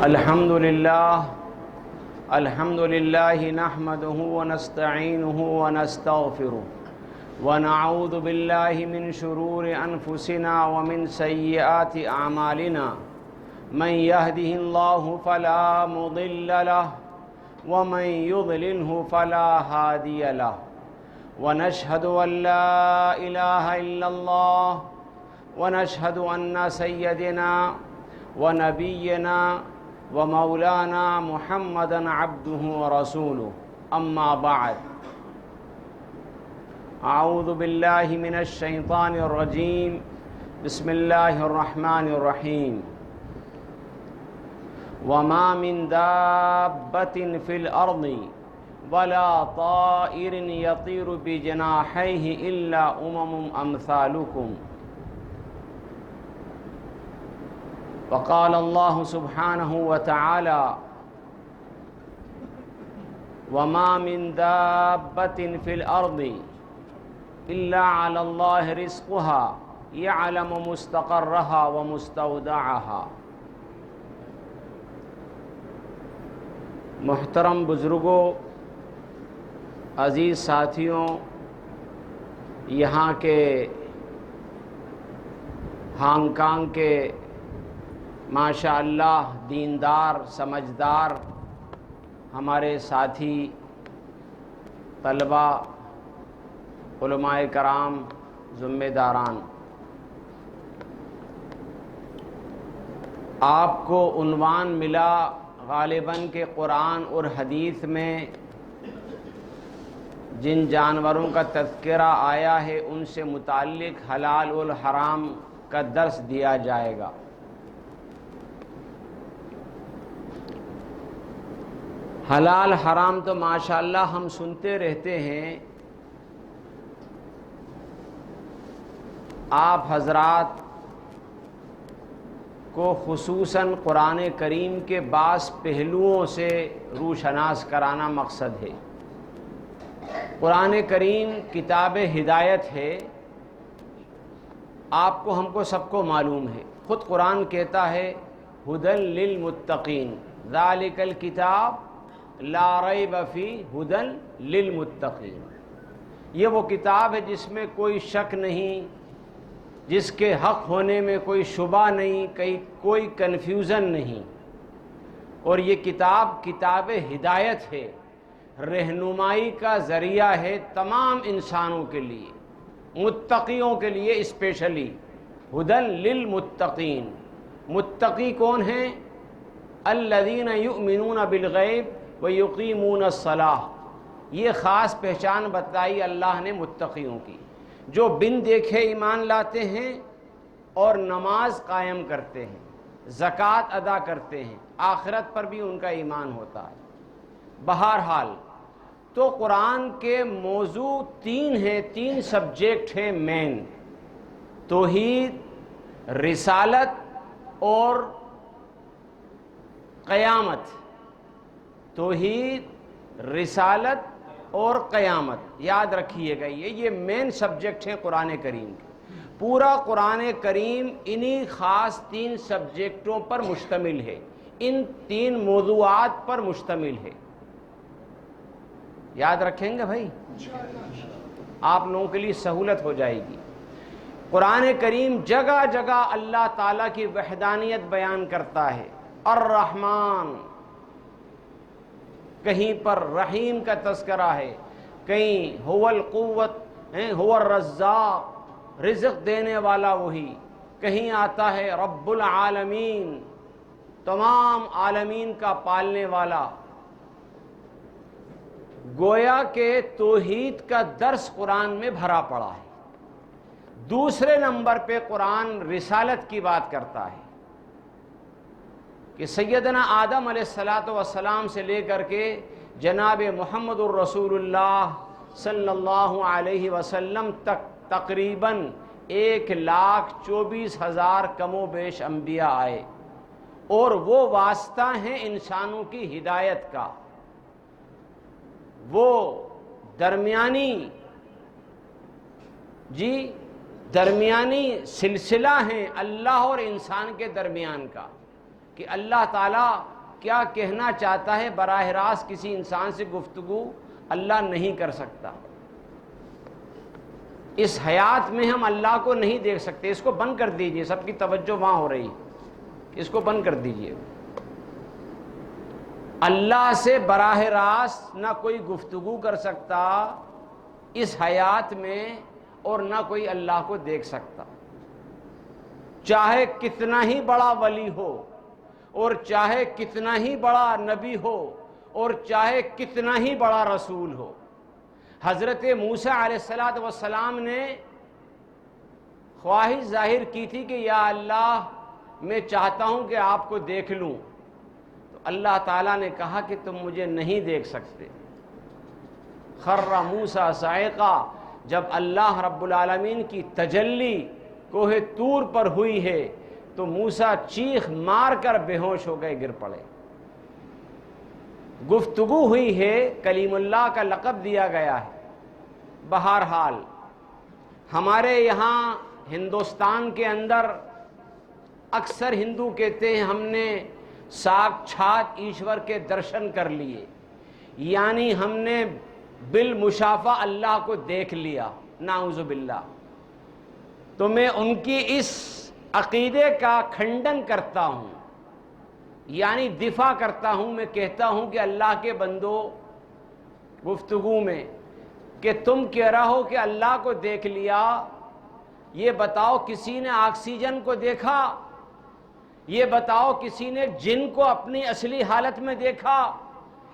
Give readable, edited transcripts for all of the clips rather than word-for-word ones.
الحمد لله نحمده ونستعينه ونستغفره ونعوذ بالله من شرور أنفسنا ومن سيئات أعمالنا من يهده الله فلا مضل له ومن يضلله فلا هادي له ونشهد أن لا إله إلا الله ونشهد أن سيدنا ونبينا ومولانا محمدا عبده ورسوله أما بعد أعوذ بالله من الشيطان الرجيم بسم الله الرحمن الرحيم وما من دابة في الأرض ولا طائر يطير بجناحيه إلا أمثالكم وقال الله سبحانه وتعالى وما من دابة في الأرض إلا على الله رزقها يعلم مستقرها ومستودعها۔ محترم بزرگوں، عزیز ساتھیوں، یہاں کے ہانگ کانگ کے ماشاء اللہ دیندار سمجھدار ہمارے ساتھی طلباء، علماء کرام، ذمہ داران، آپ کو عنوان ملا غالباً کہ قرآن اور حدیث میں جن جانوروں کا تذکرہ آیا ہے ان سے متعلق حلال اور حرام کا درس دیا جائے گا۔ حلال حرام تو ماشاءاللہ ہم سنتے رہتے ہیں، آپ حضرات کو خصوصاً قرآن کریم کے بعض پہلوؤں سے روشناس کرانا مقصد ہے۔ قرآن کریم کتاب ہدایت ہے، آپ کو ہم کو سب کو معلوم ہے۔ خود قرآن کہتا ہے ھدی للمتقین، ذالک الکتاب لا ریب فیہ ھدی للمتقین۔ یہ وہ کتاب ہے جس میں کوئی شک نہیں، جس کے حق ہونے میں کوئی شبہ نہیں، کوئی کنفیوژن نہیں، اور یہ کتاب ہدایت ہے، رہنمائی کا ذریعہ ہے تمام انسانوں کے لیے، متقیوں کے لیے اسپیشلی۔ ھدی للمتقین، متقی کون ہیں؟ الذین یؤمنون بالغیب ویقیمون الصلاۃ۔ یہ خاص پہچان بتائی اللہ نے متقیوں کی، جو بن دیکھے ایمان لاتے ہیں اور نماز قائم کرتے ہیں، زکوٰۃ ادا کرتے ہیں، آخرت پر بھی ان کا ایمان ہوتا ہے۔ بہرحال تو قرآن کے موضوع تین سبجیکٹ ہیں مین: توحید، رسالت اور قیامت۔ توحید، رسالت اور قیامت، یاد رکھیے گا، یہ مین سبجیکٹ ہیں قرآن کریم کے۔ پورا قرآن کریم انہی خاص تین سبجیکٹوں پر مشتمل ہے، ان تین موضوعات پر مشتمل ہے۔ یاد رکھیں گے بھائی، آپ لوگوں کے لیے سہولت ہو جائے گی۔ قرآن کریم جگہ جگہ اللہ تعالیٰ کی وحدانیت بیان کرتا ہے۔ الرحمن، کہیں پر رحیم کا تذکرہ ہے، کہیں هو القوت، هو الرزاق، رزق دینے والا وہی، کہیں آتا ہے رب العالمین، تمام عالمین کا پالنے والا۔ گویا کہ توحید کا درس قرآن میں بھرا پڑا ہے۔ دوسرے نمبر پہ قرآن رسالت کی بات کرتا ہے کہ سیدنا آدم علیہ السلام سے لے کر کے جناب محمد الرسول اللہ صلی اللہ علیہ وسلم تک تقریباً 1,24,000 کم و بیش انبیاء آئے، اور وہ واسطہ ہیں انسانوں کی ہدایت کا، وہ درمیانی درمیانی سلسلہ ہیں اللہ اور انسان کے درمیان کا، کہ اللہ تعالیٰ کیا کہنا چاہتا ہے براہ راست کسی انسان سے گفتگو اللہ نہیں کر سکتا۔ اس حیات میں ہم اللہ کو نہیں دیکھ سکتے۔ اس کو بند کر دیجئے، سب کی توجہ وہاں ہو رہی، اس کو بند کر دیجئے۔ اللہ سے براہ راست نہ کوئی گفتگو کر سکتا اس حیات میں، اور نہ کوئی اللہ کو دیکھ سکتا، چاہے کتنا ہی بڑا ولی ہو، اور چاہے کتنا ہی بڑا نبی ہو، اور چاہے کتنا ہی بڑا رسول ہو۔ حضرت موسیٰ علیہ السلام نے خواہش ظاہر کی تھی کہ یا اللہ میں چاہتا ہوں کہ آپ کو دیکھ لوں، تو اللہ تعالیٰ نے کہا کہ تم مجھے نہیں دیکھ سکتے۔ خر موسیٰ صاعقہ، جب اللہ رب العالمین کی تجلی کوہ طور پر ہوئی ہے تو موسیٰ چیخ مار کر بے ہوش ہو گئے، گر پڑے۔ گفتگو ہوئی ہے، کلیم اللہ کا لقب دیا گیا ہے۔ بہرحال ہمارے یہاں ہندوستان کے اندر اکثر ہندو کہتے ہیں ہم نے ساکچھات ایشور کے درشن کر لیے، یعنی ہم نے بالمشافہ اللہ کو دیکھ لیا، نعوذ باللہ۔ تو میں ان کی اس عقیدے کا کھنڈن کرتا ہوں، یعنی دفاع کرتا ہوں۔ میں کہتا ہوں کہ اللہ کے بندو، گفتگو میں کہ تم کہہ رہا ہو کہ اللہ کو دیکھ لیا، یہ بتاؤ کسی نے آکسیجن کو دیکھا؟ یہ بتاؤ کسی نے جن کو اپنی اصلی حالت میں دیکھا؟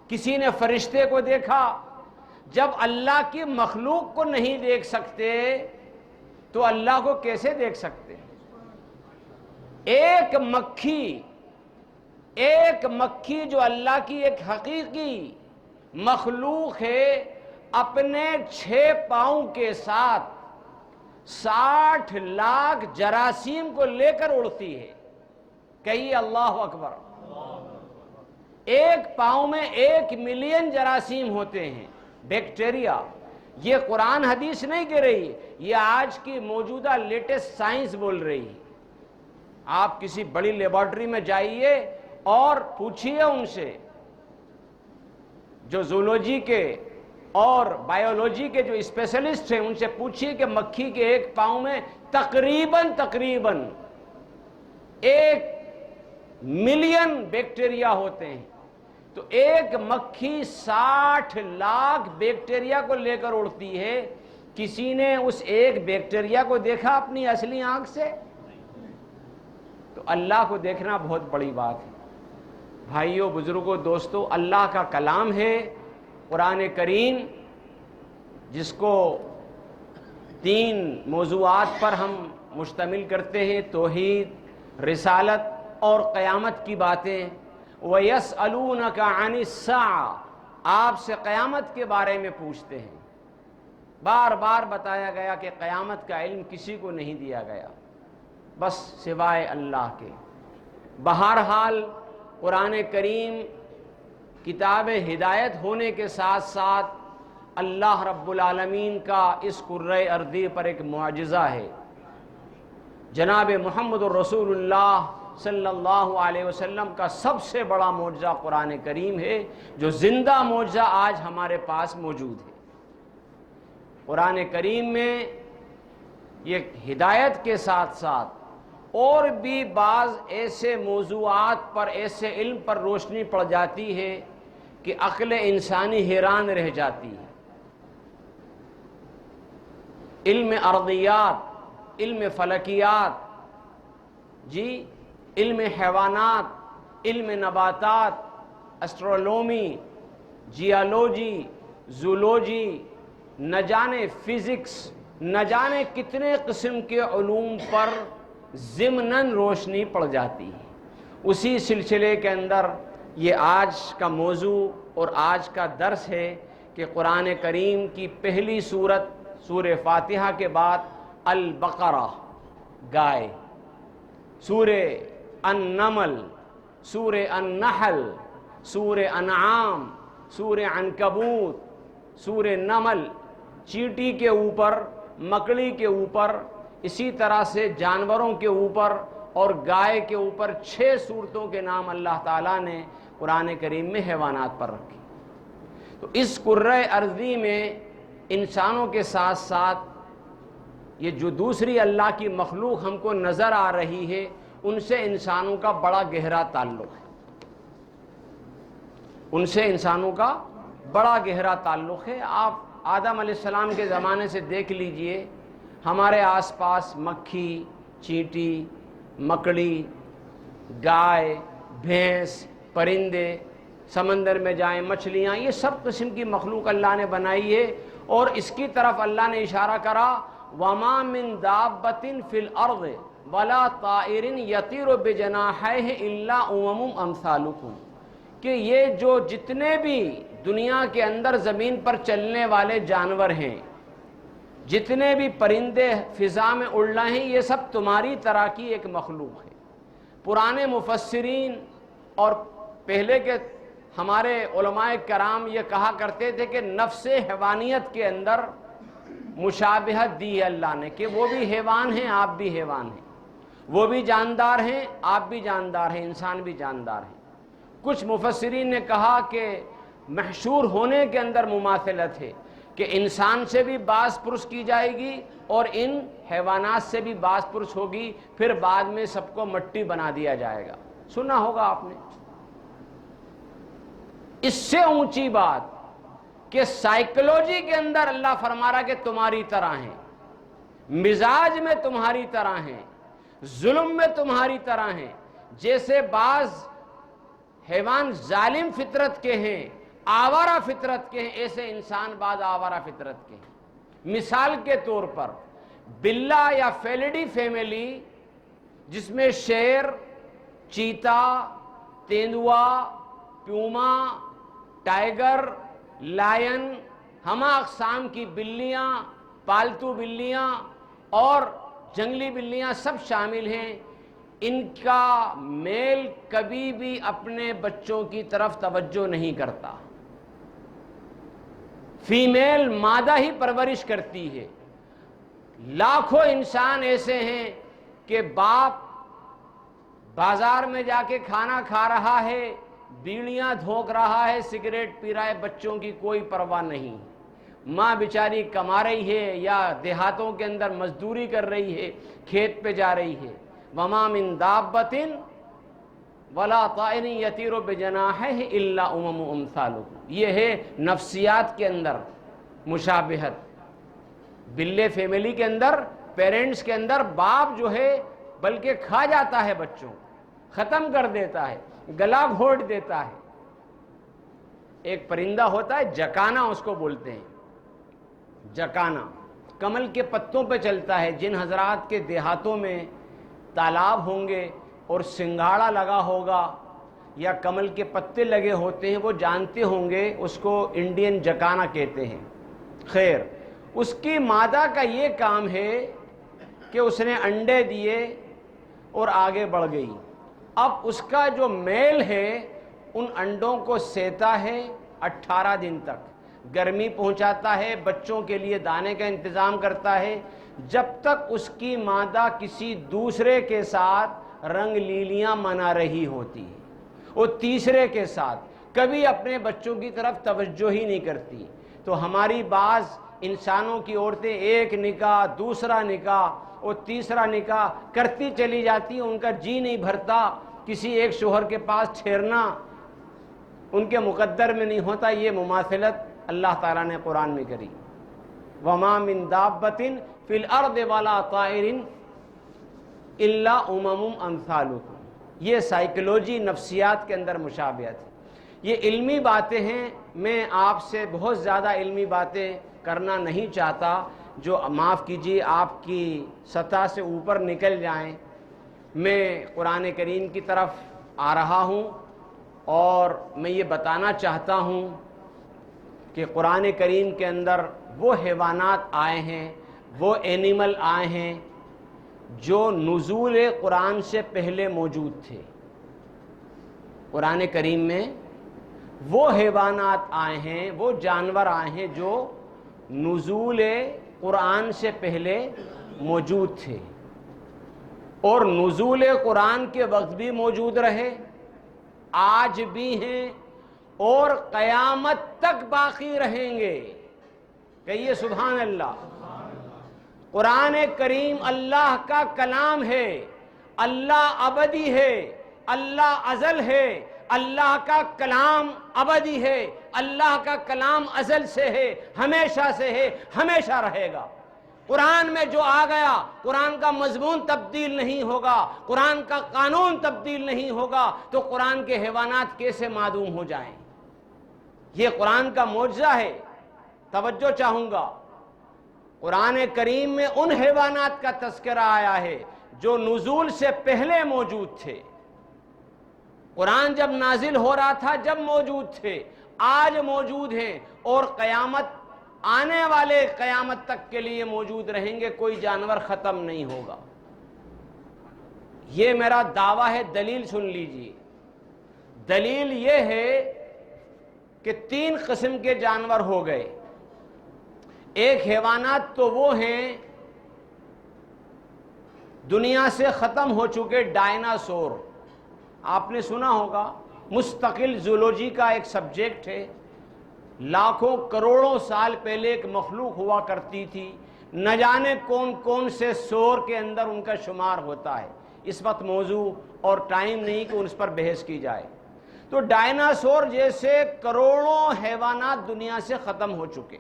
کسی نے فرشتے کو دیکھا؟ جب اللہ کی مخلوق کو نہیں دیکھ سکتے تو اللہ کو کیسے دیکھ سکتے؟ ایک مکھی جو اللہ کی ایک حقیقی مخلوق ہے، اپنے 6 پاؤں کے ساتھ 60 لاکھ جراثیم کو لے کر اڑتی ہے۔ کہیے اللہ اکبر۔ ایک پاؤں میں 1 ملین جراثیم ہوتے ہیں، بیکٹیریا۔ یہ قرآن حدیث نہیں کہہ رہی، یہ آج کی موجودہ لیٹسٹ سائنس بول رہی ہے۔ آپ کسی بڑی لیبارٹری میں جائیے اور پوچھئے ان سے، جو زولوجی کے اور بایولوجی کے جو اسپیشلسٹ ہیں، ان سے پوچھئے کہ مکھی کے 1 پاؤں میں تقریباً 1 ملین بیکٹیریا ہوتے ہیں۔ تو ایک مکھی 60 لاکھ بیکٹیریا کو لے کر اڑتی ہے۔ کسی نے اس ایک بیکٹیریا کو دیکھا اپنی اصلی آنکھ سے؟ تو اللہ کو دیکھنا بہت بڑی بات ہے۔ بھائیوں، بزرگوں، دوستو، اللہ کا کلام ہے قرآن کریم، جس کو 3 موضوعات پر ہم مشتمل کرتے ہیں: توحید، رسالت اور قیامت کی باتیں۔ وَيَسْأَلُونَكَ عَنِ السَّاعَةِ، آپ سے قیامت کے بارے میں پوچھتے ہیں۔ بار بار بتایا گیا کہ قیامت کا علم کسی کو نہیں دیا گیا، بس سوائے اللہ کے۔ بہرحال قرآن کریم کتاب ہدایت ہونے کے ساتھ ساتھ اللہ رب العالمین کا اس کرۂ ارضی پر ایک معجزہ ہے۔ جناب محمد الرسول اللہ صلی اللہ علیہ وسلم کا سب سے بڑا معجزہ قرآن کریم ہے، جو زندہ معجزہ آج ہمارے پاس موجود ہے۔ قرآن کریم میں یہ ہدایت کے ساتھ ساتھ اور بھی بعض ایسے موضوعات پر، ایسے علم پر روشنی پڑ جاتی ہے کہ عقل انسانی حیران رہ جاتی ہے۔ علم ارضیات، علم فلکیات، علم حیوانات، علم نباتات، اسٹرولومی، جیالوجی، زولوجی، نہ جانے فزکس، نہ جانے کتنے قسم کے علوم پر ضمناً روشنی پڑ جاتی ہے۔ اسی سلسلے کے اندر یہ آج کا موضوع اور آج کا درس ہے کہ قرآن کریم کی پہلی سورت سورہ فاتحہ کے بعد البقرہ گائے، سورہ النمل، سورہ النحل، سورہ انعام، سورہ عنکبوت، سورہ نمل، چیٹی کے اوپر، مکڑی کے اوپر اسی طرح سے جانوروں کے اوپر اور گائے کے اوپر 6 صورتوں کے نام اللہ تعالیٰ نے قرآن کریم میں حیوانات پر رکھے۔ تو اس کرۂ ارضی میں انسانوں کے ساتھ ساتھ یہ جو دوسری اللہ کی مخلوق ہم کو نظر آ رہی ہے ان سے انسانوں کا بڑا گہرا تعلق ہے، ان سے انسانوں کا بڑا گہرا تعلق ہے۔ آپ آدم علیہ السلام کے زمانے سے دیکھ لیجئے، ہمارے آس پاس مکھی، چینٹی، مکڑی، گائے، بھینس، پرندے، سمندر میں جائیں مچھلیاں، یہ سب قسم کی مخلوق اللہ نے بنائی ہے، اور اس کی طرف اللہ نے اشارہ کرا وَمَا مِن دَابَّةٍ فِي الْأَرْضِ وَلَا طَائِرٍ يَطِيرُ بِجَنَاحَيْهِ إِلَّا أُمَمٌ أَمْثَالُكُمْ، کہ یہ جو جتنے بھی دنیا کے اندر زمین پر چلنے والے جانور ہیں، جتنے بھی پرندے فضا میں اڑ رہے ہیں، یہ سب تمہاری طرح کی ایک مخلوق ہے۔ پرانے مفسرین اور پہلے کے ہمارے علماء کرام یہ کہا کرتے تھے کہ نفس حیوانیت کے اندر مشابہت دی ہے اللہ نے، کہ وہ بھی حیوان ہیں، آپ بھی حیوان ہیں، وہ بھی جاندار ہیں، آپ بھی جاندار ہیں، انسان بھی جاندار ہیں۔ کچھ مفسرین نے کہا کہ محشور ہونے کے اندر مماثلت ہے، کہ انسان سے بھی باز پرس کی جائے گی اور ان حیوانات سے بھی باز پرس ہوگی، پھر بعد میں سب کو مٹی بنا دیا جائے گا۔ سنا ہوگا آپ نے۔ اس سے اونچی بات کہ سائیکلوجی کے اندر اللہ فرما رہا کہ تمہاری طرح ہیں، مزاج میں تمہاری طرح ہیں، ظلم میں تمہاری طرح ہیں۔ جیسے بعض حیوان ظالم فطرت کے ہیں، آوارہ فطرت کے ہیں، ایسے انسان بعض آوارہ فطرت کے ہیں۔ مثال کے طور پر بلا یا فیلیڈی فیملی، جس میں شیر، چیتا، تیندوا، پیوما، ٹائیگر، لائن، ہمہ اقسام کی بلیاں، پالتو بلیاں اور جنگلی بلیاں سب شامل ہیں۔ ان کا میل کبھی بھی اپنے بچوں کی طرف توجہ نہیں کرتا، فیمیل مادہ ہی پرورش کرتی ہے۔ لاکھوں انسان ایسے ہیں کہ باپ بازار میں جا کے کھانا کھا رہا ہے، بیڑیاں دھونک رہا ہے، سگریٹ پی رہا ہے، بچوں کی کوئی پرواہ نہیں۔ ماں بیچاری کما رہی ہے یا دیہاتوں کے اندر مزدوری کر رہی ہے، کھیت پہ جا رہی ہے۔ وَمَا مِن دَابَّةٍ وَلَا طَائِرٍ يَطِيرُ بِجَنَاحَيْهِ إِلَّا أُمَمٌ أَمْثَالُكُمْ۔ یہ ہے نفسیات کے اندر مشابہت۔ بلے فیملی کے اندر، پیرنٹس کے اندر باپ جو ہے بلکہ کھا جاتا ہے بچوں، ختم کر دیتا ہے، گلا گھونٹ دیتا ہے۔ ایک پرندہ ہوتا ہے جکانا، اس کو بولتے ہیں جکانا، کمل کے پتوں پہ چلتا ہے۔ جن حضرات کے دیہاتوں میں تالاب ہوں گے اور سنگھاڑا لگا ہوگا یا کمل کے پتے لگے ہوتے ہیں، وہ جانتے ہوں گے، اس کو انڈین جکانا کہتے ہیں۔ خیر، اس کی مادہ کا یہ کام ہے کہ اس نے انڈے دیے اور آگے بڑھ گئی۔ اب اس کا جو میل ہے ان انڈوں کو سیتا ہے 18 دن تک، گرمی پہنچاتا ہے، بچوں کے لیے دانے کا انتظام کرتا ہے، جب تک اس کی مادہ کسی دوسرے کے ساتھ رنگ لیلیاں منا رہی ہوتی ہے، وہ تیسرے کے ساتھ کبھی اپنے بچوں کی طرف توجہ ہی نہیں کرتی۔ تو ہماری بعض انسانوں کی عورتیں ایک نکاح، دوسرا نکاح اور تیسرا نکاح کرتی چلی جاتی ہیں، ان کا جی نہیں بھرتا کسی ایک شوہر کے پاس ٹھہرنا ان کے مقدر میں نہیں ہوتا۔ یہ مماثلت اللہ تعالیٰ نے قرآن میں کری۔ وَمَا مِن دَابَّةٍ فِي الْأَرْضِ وَلَا طَائِرٍ إِلَّا أُمَمٌ أَمْثَالُكُمْ۔ یہ سائیکلوجی، نفسیات کے اندر مشابہت ہے۔ یہ علمی باتیں ہیں، میں آپ سے بہت زیادہ علمی باتیں کرنا نہیں چاہتا جو معاف کیجیے آپ کی سطح سے اوپر نکل جائیں۔ میں قرآن کریم کی طرف آ رہا ہوں اور میں یہ بتانا چاہتا ہوں کہ قرآن کریم کے اندر وہ حیوانات آئے ہیں، وہ اینیمل آئے ہیں جو نزول قرآن سے پہلے موجود تھے۔ قرآن کریم میں وہ حیوانات آئے ہیں، وہ جانور آئے ہیں جو نزول قرآن سے پہلے موجود تھے اور نزول قرآن کے وقت بھی موجود رہے، آج بھی ہیں اور قیامت تک باقی رہیں گے۔ کہیے سبحان اللہ۔ قرآن کریم اللہ کا کلام ہے، اللہ ابدی ہے، اللہ ازل ہے، اللہ کا کلام ابدی ہے، اللہ کا کلام ازل سے ہے، ہمیشہ سے ہے، ہمیشہ رہے گا۔ قرآن میں جو آ گیا، قرآن کا مضمون تبدیل نہیں ہوگا، قرآن کا قانون تبدیل نہیں ہوگا، تو قرآن کے حیوانات کیسے معدوم ہو جائیں؟ یہ قرآن کا معجزہ ہے۔ توجہ چاہوں گا، قرآن کریم میں ان حیوانات کا تذکرہ آیا ہے جو نزول سے پہلے موجود تھے۔ قرآن جب نازل ہو رہا تھا جب موجود تھے، آج موجود ہیں اور قیامت آنے والے قیامت تک کے لیے موجود رہیں گے، کوئی جانور ختم نہیں ہوگا۔ یہ میرا دعویٰ ہے۔ دلیل سن لیجیے۔ دلیل یہ ہے کہ 3 قسم کے جانور ہو گئے۔ ایک حیوانات تو وہ ہیں دنیا سے ختم ہو چکے ڈائناسور، آپ نے سنا ہوگا، مستقل زولوجی کا ایک سبجیکٹ ہے۔ لاکھوں کروڑوں سال پہلے ایک مخلوق ہوا کرتی تھی، نہ جانے کون کون سے سور کے اندر ان کا شمار ہوتا ہے۔ اس وقت موضوع اور ٹائم نہیں کہ اس پر بحث کی جائے۔ تو ڈائناسور جیسے کروڑوں حیوانات دنیا سے ختم ہو چکے،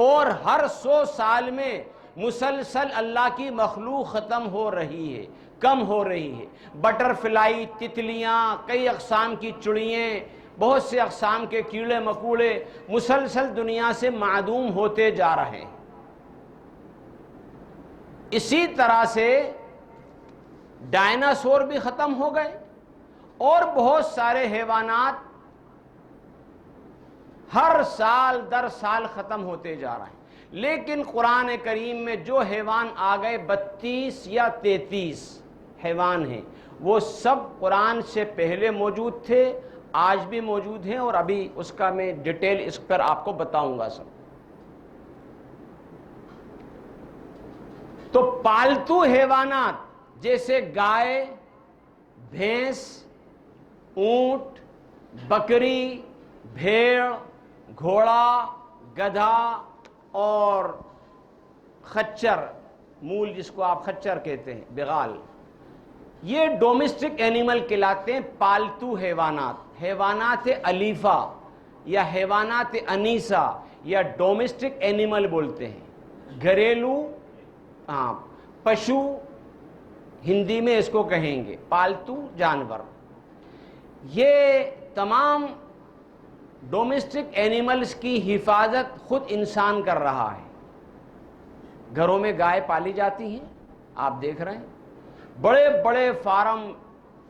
اور ہر 100 سال میں مسلسل اللہ کی مخلوق ختم ہو رہی ہے، کم ہو رہی ہے۔ بٹر فلائی، تتلیاں، کئی اقسام کی چڑییں، بہت سے اقسام کے کیڑے مکوڑے مسلسل دنیا سے معدوم ہوتے جا رہے ہیں۔ اسی طرح سے ڈائناسور بھی ختم ہو گئے اور بہت سارے حیوانات ہر سال در سال ختم ہوتے جا رہے ہیں۔ لیکن قرآن کریم میں جو حیوان آ گئے، 32 یا 33 حیوان ہیں، وہ سب قرآن سے پہلے موجود تھے، آج بھی موجود ہیں، اور ابھی اس کا میں ڈیٹیل اس پر آپ کو بتاؤں گا سب۔ تو پالتو حیوانات جیسے گائے، بھینس، اونٹ، بکری، بھیڑ، گھوڑا، گدھا اور خچر، مول جس کو آپ خچر کہتے ہیں، بغال، یہ ڈومیسٹک اینیمل کہلاتے ہیں، پالتو حیوانات، حیوانات الیفہ یا حیوانات انیسہ یا ڈومیسٹک اینیمل بولتے ہیں، گھریلو پشو ہندی میں اس کو کہیں گے، پالتو جانور۔ یہ تمام ڈومیسٹک اینیملز کی حفاظت خود انسان کر رہا ہے۔ گھروں میں گائے پالی جاتی ہیں، آپ دیکھ رہے ہیں، بڑے بڑے فارم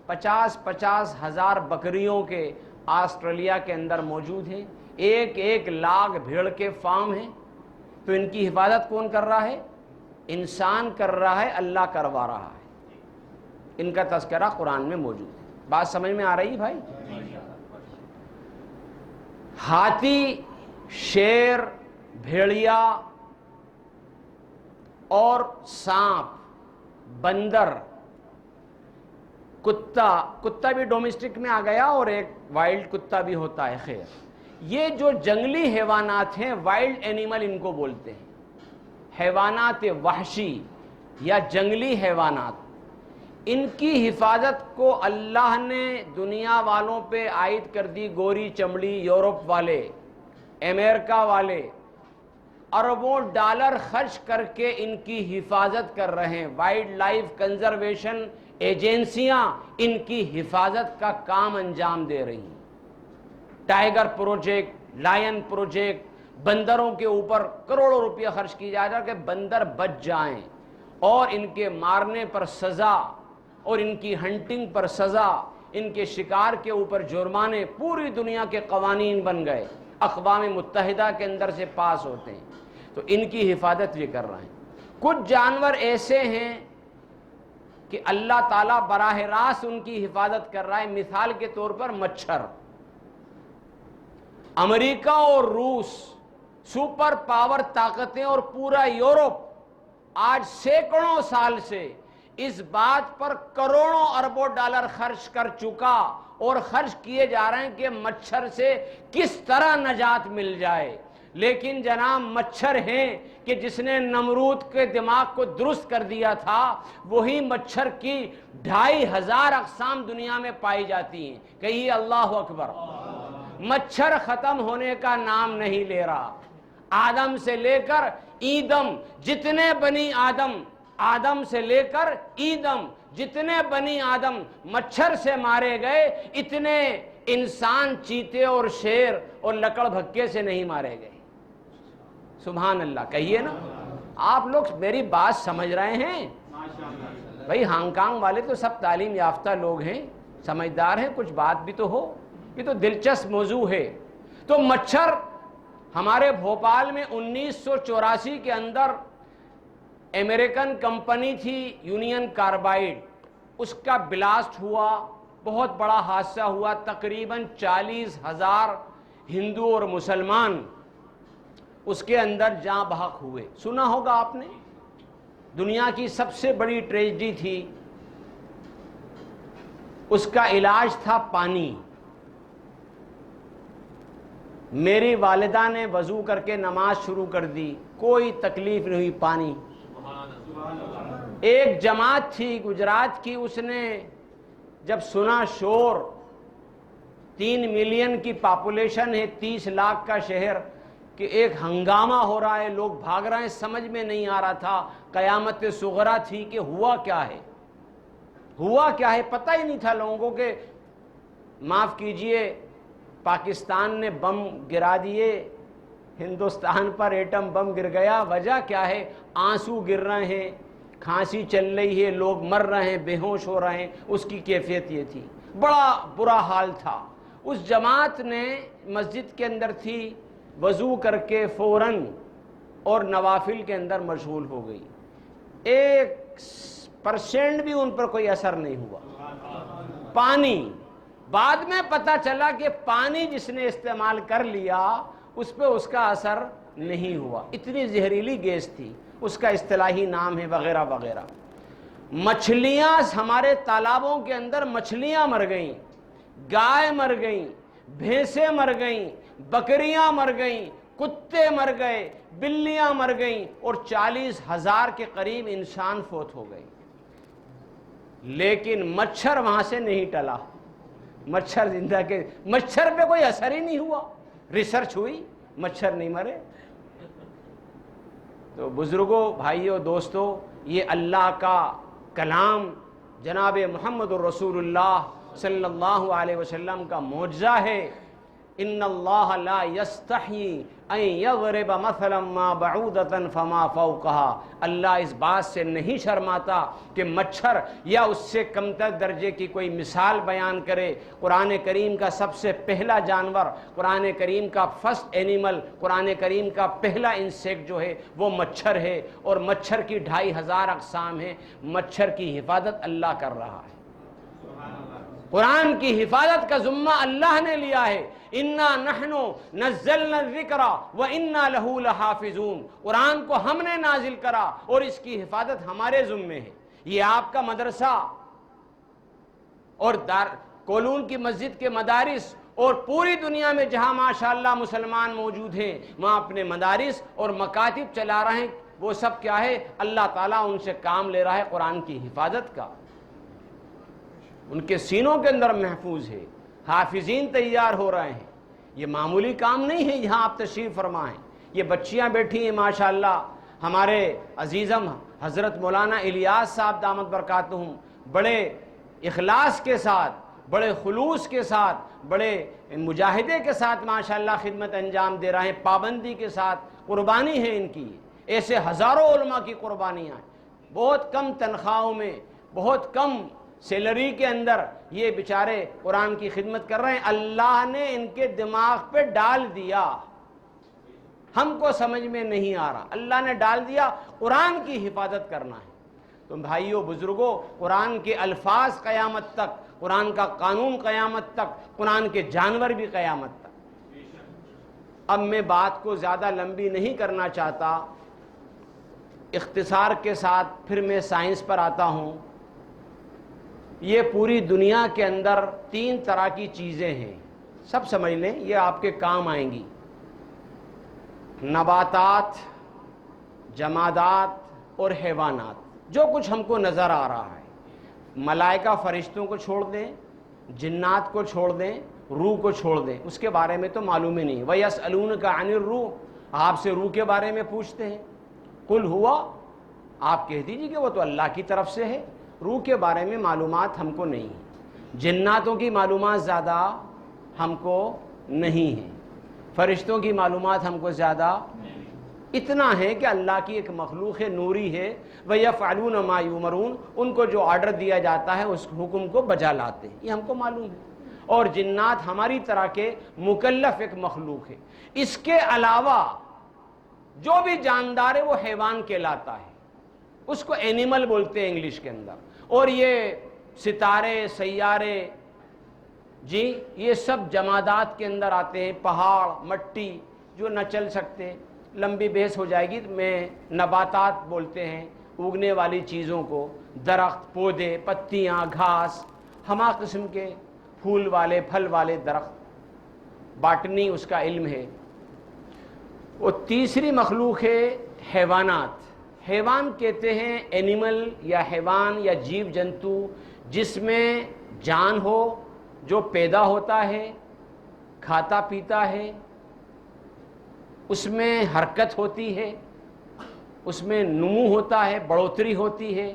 50-50 ہزار بکریوں کے آسٹریلیا کے اندر موجود ہیں، 1 لاکھ بھیڑ کے فارم ہیں۔ تو ان کی حفاظت کون کر رہا ہے؟ انسان کر رہا ہے، اللہ کروا رہا ہے۔ ان کا تذکرہ قرآن میں موجود ہے۔ بات سمجھ میں آ رہی بھائی؟ ہاتھی، شیر، بھیڑیا اور سانپ، بندر، کتا بھی ڈومیسٹک میں آ گیا اور ایک وائلڈ کتا بھی ہوتا ہے۔ خیر، یہ جو جنگلی حیوانات ہیں، وائلڈ اینیمل ان کو بولتے ہیں، حیوانات وحشی یا جنگلی حیوانات، ان کی حفاظت کو اللہ نے دنیا والوں پہ عائد کر دی۔ گوری چمڑی یورپ والے، امریکہ والے اربوں ڈالر خرچ کر کے ان کی حفاظت کر رہے ہیں۔ وائلڈ لائف کنزرویشن ایجنسیاں ان کی حفاظت کا کام انجام دے رہی ہیں۔ ٹائیگر پروجیکٹ، لائن پروجیکٹ، بندروں کے اوپر کروڑوں روپیہ خرچ کی جا رہا کہ بندر بچ جائیں، اور ان کے مارنے پر سزا اور ان کی ہنٹنگ پر سزا، ان کے شکار کے اوپر جرمانے، پوری دنیا کے قوانین بن گئے، اقوام متحدہ کے اندر سے پاس ہوتے ہیں۔ تو ان کی حفاظت بھی کر رہے ہیں۔ کچھ جانور ایسے ہیں کہ اللہ تعالیٰ براہ راست ان کی حفاظت کر رہا ہے۔ مثال کے طور پر مچھر، امریکہ اور روس سپر پاور طاقتیں اور پورا یورپ آج سینکڑوں سال سے اس بات پر کروڑوں اربوں ڈالر خرچ کر چکا اور خرچ کیے جا رہے ہیں کہ مچھر سے کس طرح نجات مل جائے، لیکن جناب مچھر ہیں کہ جس نے نمرود کے دماغ کو درست کر دیا تھا، وہی مچھر کی 2500 اقسام دنیا میں پائی جاتی ہیں۔ کہیے اللہ اکبر۔ مچھر ختم ہونے کا نام نہیں لے رہا۔ آدم سے لے کر ایدم جتنے بنی آدم سے لے کر ایدم جتنے بنی آدم مچھر سے مارے گئے، اتنے انسان چیتے اور شیر اور لکڑ بھگے سے نہیں مارے گئے۔ سبحان اللہ کہیے نا۔ آپ لوگ میری بات سمجھ رہے ہیں؟ بھئی ہانگ کانگ والے تو سب تعلیم یافتہ لوگ ہیں، سمجھدار ہیں، کچھ بات بھی تو ہو۔ یہ تو دلچسپ موضوع ہے۔ تو مچھر ہمارے بھوپال میں 1984 کے اندر امریکن کمپنی تھی یونین کاربائڈ، اس کا بلاسٹ ہوا، بہت بڑا حادثہ ہوا، تقریباً 40,000 ہندو اور مسلمان اس کے اندر جاں بحق ہوئے۔ سنا ہوگا آپ نے، دنیا کی سب سے بڑی ٹریجڈی تھی۔ اس کا علاج تھا پانی۔ میری والدہ نے وضو کر کے نماز شروع کر دی، کوئی تکلیف نہیں ہوئی، پانی۔ ایک جماعت تھی گجرات کی، اس نے جب سنا شور، 3 ملین کی پاپولیشن ہے، 30 لاکھ کا شہر، کہ ایک ہنگامہ ہو رہا ہے، لوگ بھاگ رہے ہیں، سمجھ میں نہیں آ رہا تھا، قیامت صغریٰ تھی کہ ہوا کیا ہے، ہوا کیا ہے، پتہ ہی نہیں تھا لوگوں کو کہ معاف کیجئے پاکستان نے بم گرا دیے، ہندوستان پر ایٹم بم گر گیا، وجہ کیا ہے؟ آنسو گر رہے ہیں، کھانسی چل رہی ہے، لوگ مر رہے ہیں، بے ہوش ہو رہے ہیں، اس کی کیفیت یہ تھی، بڑا برا حال تھا۔ اس جماعت نے مسجد کے اندر تھی، وضو کر کے فوراً اور نوافل کے اندر مشغول ہو گئی، 1% بھی ان پر کوئی اثر نہیں ہوا۔ پانی، بعد میں پتا چلا کہ پانی جس نے استعمال کر لیا اس پہ اس کا اثر نہیں ہوا، اتنی زہریلی گیس تھی، اس کا اصطلاحی نام ہے وغیرہ وغیرہ۔ مچھلیاں ہمارے تالابوں کے اندر مچھلیاں مر گئیں، گائے مر گئیں، بھینسیں مر گئیں، بکریاں مر گئیں، کتے مر گئے، بلیاں مر گئیں، اور 40,000 کے قریب انسان فوت ہو گئے۔ لیکن مچھر وہاں سے نہیں ٹلا، مچھر زندہ کے، مچھر پہ کوئی اثر ہی نہیں ہوا، ریسرچ ہوئی، مچھر نہیں مرے۔ تو بزرگوں، بھائیوں، دوستوں، یہ اللہ کا کلام جناب محمد الرسول اللہ صلی اللہ علیہ وسلم کا معجزہ ہے۔ ان اللہ لا یستحیی ان یضرب مثلا ما بعودۃ فما فوقها، اللہ اس بات سے نہیں شرماتا کہ مچھر یا اس سے کمتر درجے کی کوئی مثال بیان کرے۔ قرآن کریم کا سب سے پہلا جانور، قرآن کریم کا فرسٹ اینیمل، قرآن کریم کا پہلا انسیکٹ جو ہے وہ مچھر ہے، اور مچھر کی 2500 اقسام ہیں۔ مچھر کی حفاظت اللہ کر رہا ہے، قرآن کی حفاظت کا ذمہ اللہ نے لیا ہے۔ انا نحن نزلنا الذکر وانا لہ لحافظون، قرآن کو ہم نے نازل کرا اور اس کی حفاظت ہمارے ذمے ہے۔ یہ آپ کا مدرسہ اور کولون کی مسجد کے مدارس اور پوری دنیا میں جہاں ماشاءاللہ مسلمان موجود ہیں، وہاں اپنے مدارس اور مکاتب چلا رہے ہیں، وہ سب کیا ہے؟ اللہ تعالیٰ ان سے کام لے رہا ہے قرآن کی حفاظت کا، ان کے سینوں کے اندر محفوظ ہے، حافظین تیار ہو رہے ہیں۔ یہ معمولی کام نہیں ہے۔ یہاں آپ تشریف فرما ہیں، یہ بچیاں بیٹھی ہیں ماشاءاللہ، ہمارے عزیزم حضرت مولانا الیاس صاحب دامت برکاتہم بڑے اخلاص کے ساتھ، بڑے خلوص کے ساتھ، بڑے مجاہدے کے ساتھ ماشاءاللہ خدمت انجام دے رہے ہیں، پابندی کے ساتھ، قربانی ہے ان کی، ایسے ہزاروں علماء کی قربانیاں ہیں، بہت کم تنخواہوں میں، بہت کم سیلری کے اندر یہ بیچارے قرآن کی خدمت کر رہے ہیں۔ اللہ نے ان کے دماغ پہ ڈال دیا، ہم کو سمجھ میں نہیں آ رہا، اللہ نے ڈال دیا قرآن کی حفاظت کرنا ہے۔ تو بھائیوں، بزرگوں، قرآن کے الفاظ قیامت تک، قرآن کا قانون قیامت تک، قرآن کے جانور بھی قیامت تک۔ اب میں بات کو زیادہ لمبی نہیں کرنا چاہتا، اختصار کے ساتھ پھر میں سائنس پر آتا ہوں. یہ پوری دنیا کے اندر 3 طرح کی چیزیں ہیں، سب سمجھ لیں، یہ آپ کے کام آئیں گی. نباتات، جمادات اور حیوانات. جو کچھ ہم کو نظر آ رہا ہے، ملائکہ فرشتوں کو چھوڑ دیں، جنات کو چھوڑ دیں، روح کو چھوڑ دیں، اس کے بارے میں تو معلوم ہی نہیں. وَيَسْأَلُونَكَ عَنِ الرُّوحِ، آپ سے روح کے بارے میں پوچھتے ہیں. قُلْ هُوَ، آپ کہہ دیجیے کہ وہ تو اللہ کی طرف سے ہے. روح کے بارے میں معلومات ہم کو نہیں ہیں. جناتوں کی معلومات زیادہ ہم کو نہیں ہیں، فرشتوں کی معلومات ہم کو زیادہ اتنا ہے کہ اللہ کی ایک مخلوق ہے، نوری ہے. وَيَفْعَلُونَ مَا يُؤْمَرُونَ، ان کو جو آرڈر دیا جاتا ہے اس حکم کو بجا لاتے ہیں، یہ ہم کو معلوم ہے. اور جنات ہماری طرح کے مکلف ایک مخلوق ہے. اس کے علاوہ جو بھی جاندار ہے وہ حیوان کہلاتا ہے، اس کو اینیمل بولتے ہیں انگلش کے اندر. اور یہ ستارے، سیارے، جی یہ سب جمادات کے اندر آتے ہیں. پہاڑ، مٹی جو نہ چل سکتے، لمبی بحث ہو جائے گی. میں نباتات بولتے ہیں اگنے والی چیزوں کو، درخت، پودے، پتیاں، گھاس، ہما قسم کے پھول والے، پھل والے درخت. باٹنی اس کا علم ہے. اور تیسری مخلوق ہے حیوانات. حیوان کہتے ہیں اینیمل یا حیوان یا جیو جنتو جس میں جان ہو، جو پیدا ہوتا ہے، کھاتا پیتا ہے، اس میں حرکت ہوتی ہے، اس میں نمو ہوتا ہے، بڑھوتری ہوتی ہے،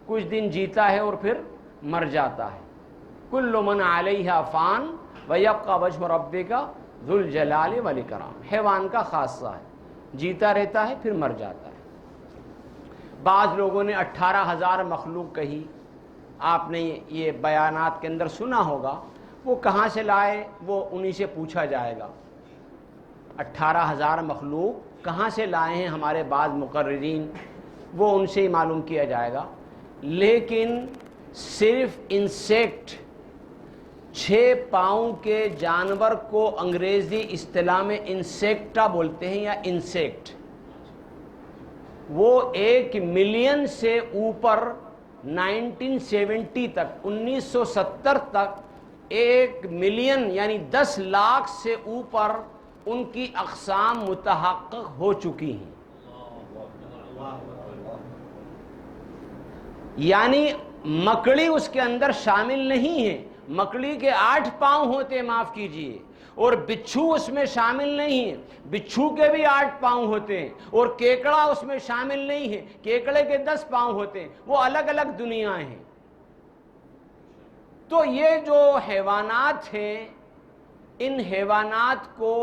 کچھ دن جیتا ہے اور پھر مر جاتا ہے. کل من علیہا فان ویبقی وجہ ربک ذو الجلال والاکرام. حیوان کا خاصہ ہے، جیتا رہتا ہے پھر مر جاتا ہے. بعض لوگوں نے 18,000 مخلوق کہی، آپ نے یہ بیانات کے اندر سنا ہوگا. وہ کہاں سے لائے وہ انہی سے پوچھا جائے گا. 18,000 مخلوق کہاں سے لائے ہیں ہمارے بعض مقررین، وہ ان سے ہی معلوم کیا جائے گا. لیکن صرف انسیکٹ، 6 پاؤں کے جانور کو انگریزی اصطلاح میں انسیکٹا بولتے ہیں یا انسیکٹ. وہ 1 ملین سے اوپر 1970 تک، 1970 تک 1 ملین یعنی 10 لاکھ سے اوپر ان کی اقسام متحقق ہو چکی ہیں. یعنی مکڑی اس کے اندر شامل نہیں ہے. مکڑی کے 8 پاؤں ہوتے ہیں، معاف کیجئے، اور بچھو اس میں شامل نہیں ہے. بچھو کے بھی 8 پاؤں ہوتے ہیں. اور کیکڑا اس میں شامل نہیں ہے، کیکڑے کے 10 پاؤں ہوتے ہیں. وہ الگ الگ دنیا ہیں. تو یہ جو حیوانات ہیں، ان حیوانات کو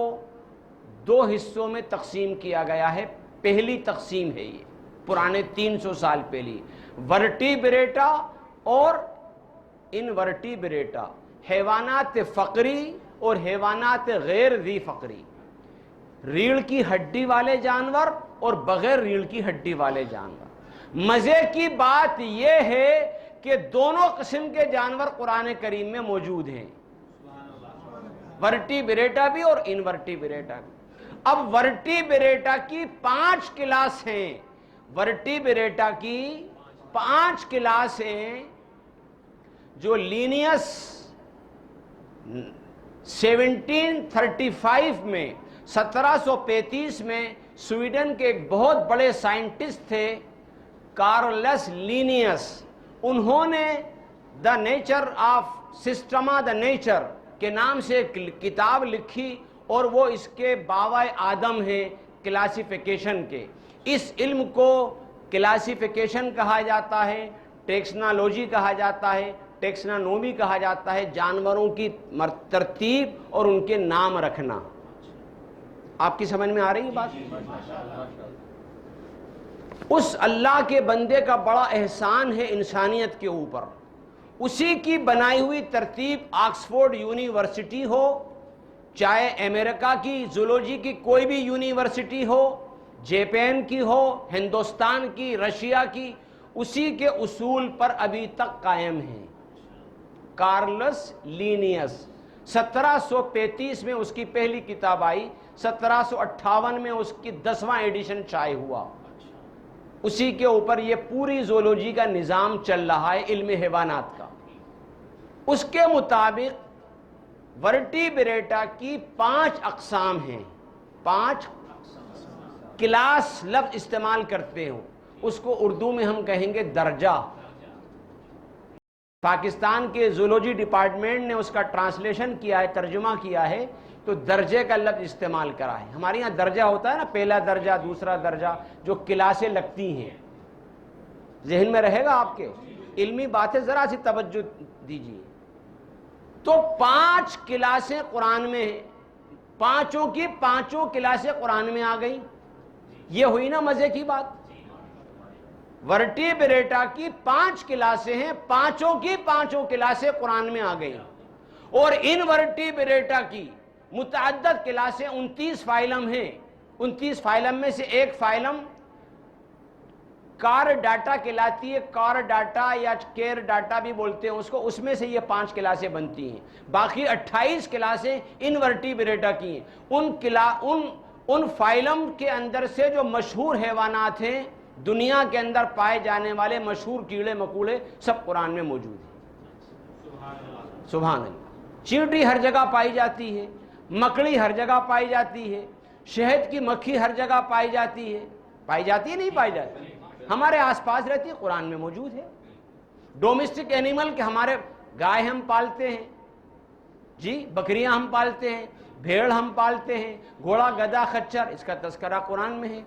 2 حصوں میں تقسیم کیا گیا ہے. پہلی تقسیم ہے یہ پرانے 300 سال پہلی، ورٹیبریٹا اور انورٹیبریٹا. حیوانات فقری اور حیوانات غیر ذی فقری. ریڑھ کی ہڈی والے جانور اور بغیر ریڑھ کی ہڈی والے جانور. مزے کی بات یہ ہے کہ دونوں قسم کے جانور قرآن کریم میں موجود ہیں، ورٹیبریٹا بھی اور انورٹیبریٹا بھی. اب ورٹیبریٹا کی 5 کلاس ہیں. ورٹیبریٹا کی 5 کلاس ہیں. جو لینیس 1735 میں 1735 میں سویڈن کے ایک بہت بڑے سائنٹسٹ تھے کارلس لینیس. انہوں نے دا نیچر آف سسٹما دا نیچر کے نام سے ایک کتاب لکھی، اور وہ اس کے باوائے آدم ہیں کلاسیفیکیشن کے. اس علم کو کلاسیفیکیشن کہا جاتا ہے، ٹیکسنالوجی کہا جاتا ہے، ٹیکسنانومی کہا جاتا ہے. جانوروں کی ترتیب اور ان کے نام رکھنا. آپ کی سمجھ میں آ رہی ہے بات؟ اس اللہ کے بندے کا بڑا احسان ہے انسانیت کے اوپر. اسی کی بنائی ہوئی ترتیب آکسفورڈ یونیورسٹی ہو، چاہے امریکہ کی زولوجی کی کوئی بھی یونیورسٹی ہو، جاپان کی ہو، ہندوستان کی، رشیا کی، اسی کے اصول پر ابھی تک قائم ہیں. کارلس لینیس 1735 میں اس کی پہلی کتاب آئی، 1758 میں اس کی 10واں ایڈیشن شائع ہوا. اسی کے اوپر یہ پوری زولوجی کا نظام چل رہا ہے، علم حیوانات کا۔ اس کے مطابق ورٹیبریٹا کی 5 اقسام ہیں، 5 کلاس لفظ استعمال کرتے ہوں، اس کو اردو میں ہم کہیں گے درجہ۔ پاکستان کے زولوجی ڈپارٹمنٹ نے اس کا ٹرانسلیشن کیا ہے، ترجمہ کیا ہے، تو درجے کا لفظ استعمال کرا ہے۔ ہمارے یہاں درجہ ہوتا ہے نا، پہلا درجہ، دوسرا درجہ، جو کلاسیں لگتی ہیں، ذہن میں رہے گا آپ کے، علمی باتیں ذرا سی توجہ دیجیے۔ تو 5 کلاسیں قرآن میں ہیں، پانچوں کی پانچوں کلاسیں قرآن میں آ گئی۔ یہ ہوئی نا مزے کی بات۔ ورٹیبریٹا کی 5 کلاسیں ہیں، پانچوں کی پانچوں کلاسیں قرآن میں آ گئی، اور ان ورٹیبریٹا کی متعدد کلاسیں 29 فائلم ہیں۔ 29 فائلم میں سے ایک فائلم کار ڈاٹا کہلاتی ہے، کار ڈاٹا یا کیر ڈاٹا بھی بولتے ہیں اس کو، اس میں سے یہ 5 کلاسیں بنتی ہیں۔ باقی 28 کلاسیں ان ورٹیبریٹا کی ہیں۔ ان فائلم کے اندر سے جو مشہور حیوانات ہیں، دنیا کے اندر پائے جانے والے مشہور کیڑے مکوڑے، سب قرآن میں موجود ہیں۔ سبحان اللہ۔ چیونٹی ہر جگہ پائی جاتی ہے، مکڑی ہر جگہ پائی جاتی ہے، شہد کی مکھی ہر جگہ پائی جاتی ہے نہیں پائی جاتی، ہمارے آس پاس رہتی ہے، قرآن میں موجود ہے۔ ڈومیسٹک اینیمل کے ہمارے گائے ہم پالتے ہیں، جی بکریاں ہم پالتے ہیں، بھیڑ ہم پالتے ہیں، گھوڑا گدھا خچر، اس کا تذکرہ قرآن میں ہے،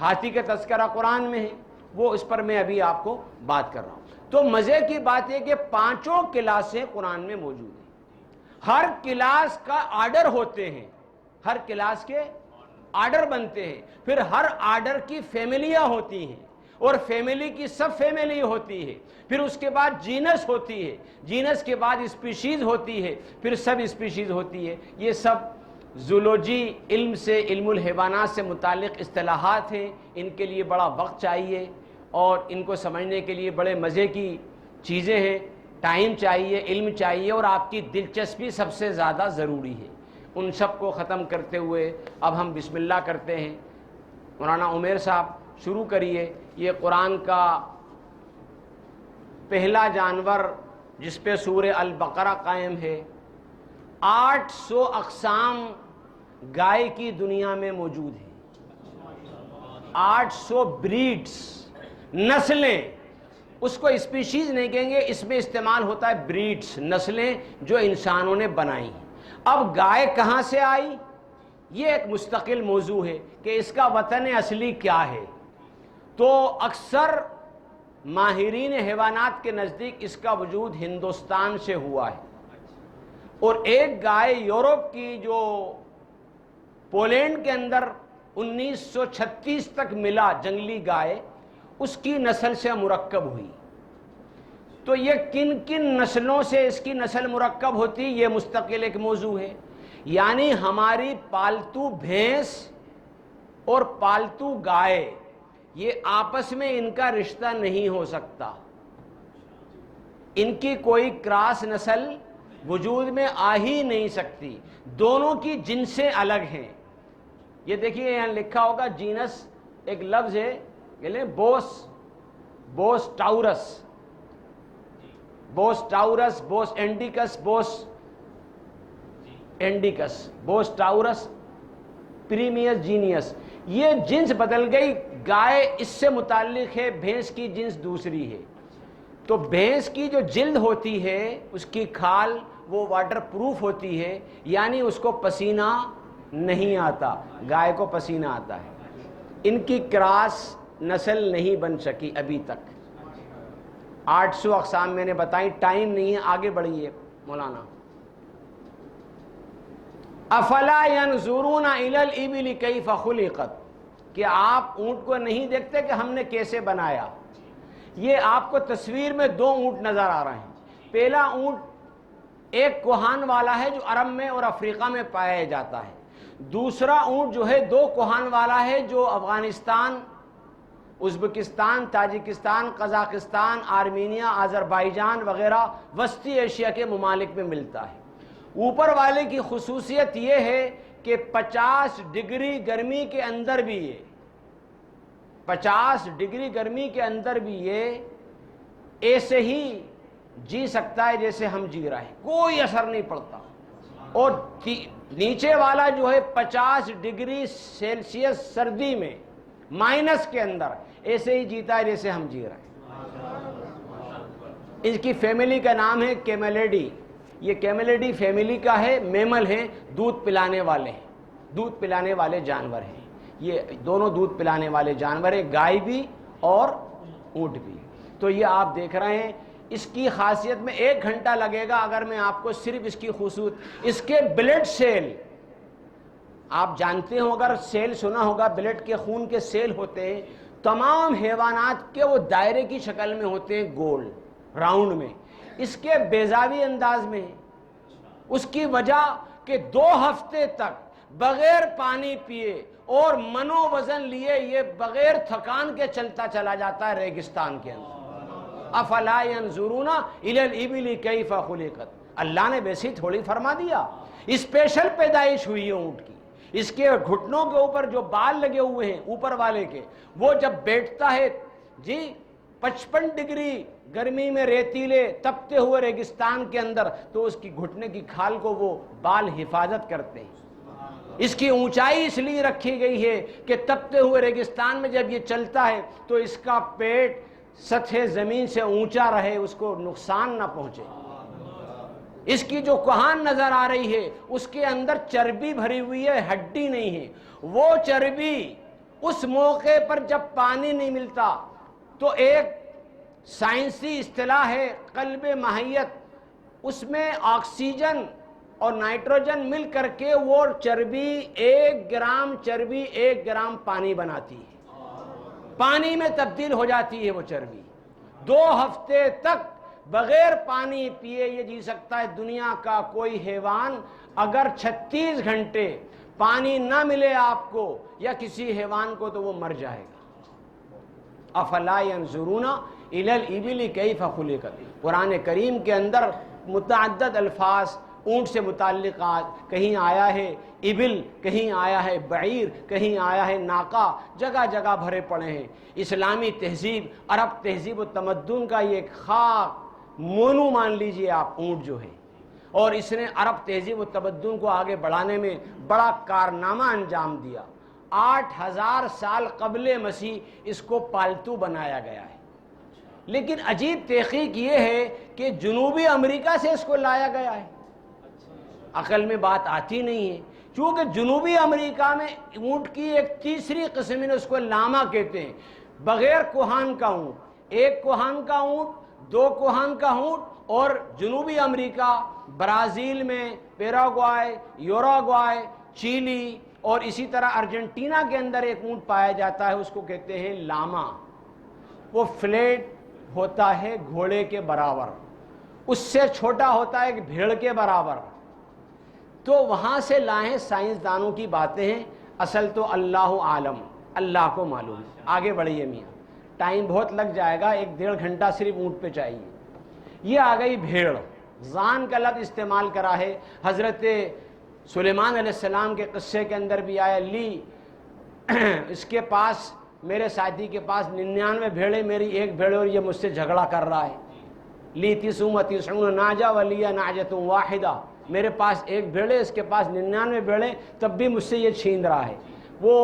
ہاتھی کا تذکرہ قرآن میں ہے، وہ اس پر میں ابھی آپ کو بات کر رہا ہوں۔ تو مزے کی بات ہے کہ 5 کلاسیں قرآن میں موجود ہیں۔ ہر کلاس کا آرڈر ہوتے ہیں، ہر کلاس کے آرڈر بنتے ہیں، پھر ہر آرڈر کی فیملیاں ہوتی ہیں، اور فیملی کی سب فیملی ہوتی ہے، پھر اس کے بعد جینس ہوتی ہے، جینس کے بعد اسپیشیز ہوتی ہے، پھر سب اسپیشیز ہوتی ہے۔ یہ سب زولوجی علم سے، علم الحیوانات سے متعلق اصطلاحات ہیں، ان کے لیے بڑا وقت چاہیے، اور ان کو سمجھنے کے لیے بڑے مزے کی چیزیں ہیں، ٹائم چاہیے، علم چاہیے، اور آپ کی دلچسپی سب سے زیادہ ضروری ہے۔ ان سب کو ختم کرتے ہوئے اب ہم بسم اللہ کرتے ہیں۔ مولانا عمیر صاحب شروع کریے۔ یہ قرآن کا پہلا جانور جس پہ سورہ البقرہ قائم ہے۔ 800 اقسام گائے کی دنیا میں موجود ہیں، 800 بریڈز، نسلیں، اس کو اسپیشیز نہیں کہیں گے، اس میں استعمال ہوتا ہے بریڈز، نسلیں جو انسانوں نے بنائی۔ اب گائے کہاں سے آئی، یہ ایک مستقل موضوع ہے کہ اس کا وطن اصلی کیا ہے۔ تو اکثر ماہرین حیوانات کے نزدیک اس کا وجود ہندوستان سے ہوا ہے، اور ایک گائے یورپ کی جو پولینڈ کے اندر 1936 تک ملا جنگلی گائے، اس کی نسل سے مرکب ہوئی۔ تو یہ کن کن نسلوں سے اس کی نسل مرکب ہوتی، یہ مستقل ایک موضوع ہے۔ یعنی ہماری پالتو بھینس اور پالتو گائے، یہ آپس میں ان کا رشتہ نہیں ہو سکتا، ان کی کوئی کراس نسل وجود میں آ ہی نہیں سکتی، دونوں کی جنسیں الگ ہیں۔ یہ دیکھیے یہاں لکھا ہوگا جینس، ایک لفظ ہے، بوس ٹاورس، بوس انڈیکس، بوس ٹاورس پریمیس جینیس۔ یہ جنس بدل گئی، گائے اس سے متعلق ہے، بھینس کی جنس دوسری ہے۔ تو بھینس کی جو جلد ہوتی ہے، اس کی کھال، وہ واٹر پروف ہوتی ہے، یعنی اس کو پسینہ نہیں آتا، گائے کو پسینہ آتا ہے۔ ان کی کراس نسل نہیں بن سکی ابھی تک۔ 800 اقسام میں نے بتائی، ٹائم نہیں ہے، آگے بڑھیے مولانا۔ افلا ينظرون الى الابل كيف خلقت، کہ آپ اونٹ کو نہیں دیکھتے کہ ہم نے کیسے بنایا۔ یہ آپ کو تصویر میں 2 اونٹ نظر آ رہے ہیں۔ پہلا اونٹ ایک کوہان والا ہے جو عرب میں اور افریقہ میں پایا جاتا ہے، دوسرا اونٹ جو ہے 2 کوہان والا ہے جو Afghanistan, Uzbekistan, Tajikistan, Kazakhstan, Armenia, Azerbaijan وغیرہ وسطی ایشیا کے ممالک میں ملتا ہے۔ اوپر والے کی خصوصیت یہ ہے کہ 50 ڈگری گرمی کے اندر بھی 50 ڈگری گرمی کے اندر بھی یہ ایسے ہی جی سکتا ہے جیسے ہم جی رہے ہیں، کوئی اثر نہیں پڑتا. اور نیچے والا جو ہے 50 ڈگری سیلسیس سردی میں مائنس کے اندر ایسے ہی جیتا ہے جیسے ہم جی رہے ہیں. اس کی فیملی کا نام ہے کیمیلیڈی. یہ کیمیلیڈی فیملی کا ہے، میمل ہیں، دودھ پلانے والے ہیں، دودھ پلانے والے جانور ہیں. یہ دونوں دودھ پلانے والے جانور ہیں، گائے بھی اور اونٹ بھی. تو یہ آپ دیکھ رہے ہیں، اس کی خاصیت میں 1 گھنٹہ لگے گا اگر میں آپ کو صرف اس کی خصوصیت، اس کے بلڈ سیل، آپ جانتے ہو، اگر سیل سنا ہوگا، بلڈ کے خون کے سیل ہوتے ہیں، تمام حیوانات کے وہ دائرے کی شکل میں ہوتے ہیں، گول راؤنڈ میں. اس کے بیضاوی انداز میں ہے. اس کی وجہ کہ 2 ہفتے تک بغیر پانی پیے اور منو وزن لیے یہ بغیر تھکان کے چلتا چلا جاتا ہے ریگستان کے اندر. افلا ينظرون الى الابل کیف خلقت. اللہ نے ویسے تھوڑی فرما دیا، اسپیشل پیدائش ہوئی ہے اونٹ کی. اس کے گھٹنوں کے اوپر جو بال لگے ہوئے ہیں اوپر والے کے، وہ جب بیٹھتا ہے جی 55 ڈگری گرمی میں ریتیلے تپتے ہوئے ریگستان کے اندر، تو اس کی گھٹنے کی کھال کو وہ بال حفاظت کرتے ہیں. اس کی اونچائی اس لیے رکھی گئی ہے کہ تپتے ہوئے ریگستان میں جب یہ چلتا ہے تو اس کا پیٹ سطح زمین سے اونچا رہے، اس کو نقصان نہ پہنچے. اس کی جو کہان نظر آ رہی ہے اس کے اندر چربی بھری ہوئی ہے، ہڈی نہیں ہے. وہ چربی اس موقع پر جب پانی نہیں ملتا تو ایک سائنسی اصطلاح ہے قلب ماہیت، اس میں آکسیجن اور نائٹروجن مل کر کے وہ چربی 1 گرام چربی 1 گرام پانی بناتی ہے، پانی میں تبدیل ہو جاتی ہے وہ چربی. 2 ہفتے تک بغیر پانی پیے یہ جی سکتا ہے. دنیا کا کوئی حیوان اگر 36 گھنٹے پانی نہ ملے آپ کو یا کسی حیوان کو تو وہ مر جائے گا. افلا ينظرون الى الابل کیف خلقت. قرآن کریم کے اندر متعدد الفاظ اونٹ سے متعلقات، کہیں آیا ہے ابل، کہیں آیا ہے بعیر، کہیں آیا ہے ناقہ، جگہ جگہ بھرے پڑے ہیں. اسلامی تہذیب، عرب تہذیب و تمدن کا یہ ایک خاک مونو مان لیجئے آپ اونٹ جو ہے. اور اس نے عرب تہذیب و تمدن کو آگے بڑھانے میں بڑا کارنامہ انجام دیا. 8000 سال قبل مسیح اس کو پالتو بنایا گیا ہے. لیکن عجیب تحقیق یہ ہے کہ جنوبی امریکہ سے اس کو لایا گیا ہے. عقل میں بات آتی نہیں ہے، چونکہ جنوبی امریکہ میں اونٹ کی ایک تیسری قسم ہے، اس کو لاما کہتے ہیں، بغیر کوہان کا اونٹ. 1 کوہان کا اونٹ، 2 کوہان کا اونٹ. اور جنوبی امریکہ، برازیل میں، پیراگوائے، یوراگوائے، چیلی اور اسی طرح ارجنٹینا کے اندر ایک اونٹ پایا جاتا ہے، اس کو کہتے ہیں لاما. وہ فلیٹ ہوتا ہے گھوڑے کے برابر، اس سے چھوٹا ہوتا ہے ایک بھیڑ کے برابر. تو وہاں سے لائیں، سائنسدانوں کی باتیں ہیں، اصل تو اللہ عالم، اللہ کو معلوم ہے. آگے بڑھیے میاں، ٹائم بہت لگ جائے گا، 1-1.5 گھنٹہ صرف اونٹ پہ چاہیے. یہ آ گئی بھیڑ. زان کا لفظ استعمال کرا ہے، حضرت سلیمان علیہ السلام کے قصے کے اندر بھی آیا. لی اس کے پاس، میرے ساتھی کے پاس 99 بھیڑیں، میری 1 بھیڑ اور یہ مجھ سے جھگڑا کر رہا ہے. لی 99 ناجا ولی ناجۃ واحدہ. میرے پاس 1 بھیڑ ہے، اس کے پاس 99 بھیڑیں، تب بھی مجھ سے یہ چھین رہا ہے. وہ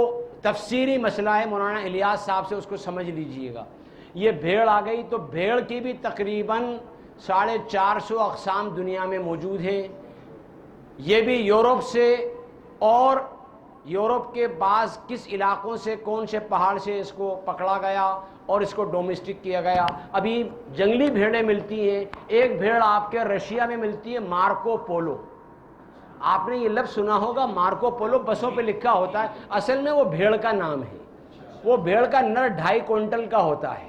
تفسیری مسئلہ ہے، مولانا الیاس صاحب سے اس کو سمجھ لیجئے گا. یہ بھیڑ آ گئی تو بھیڑ کی بھی تقریباً 450 اقسام دنیا میں موجود ہیں. یہ بھی یورپ سے اور یورپ کے بعض کس علاقوں سے، کون سے پہاڑ سے اس کو پکڑا گیا اور اس کو ڈومیسٹک کیا گیا. ابھی جنگلی بھیڑیں ملتی ہیں. ایک بھیڑ آپ کے رشیا میں ملتی ہے، مارکو پولو. آپ نے یہ لفظ سنا ہوگا، مارکو پولو بسوں پہ لکھا ہوتا ہے، اصل میں وہ بھیڑ کا نام ہے. وہ بھیڑ کا نر 2.5 کوئنٹل کا ہوتا ہے،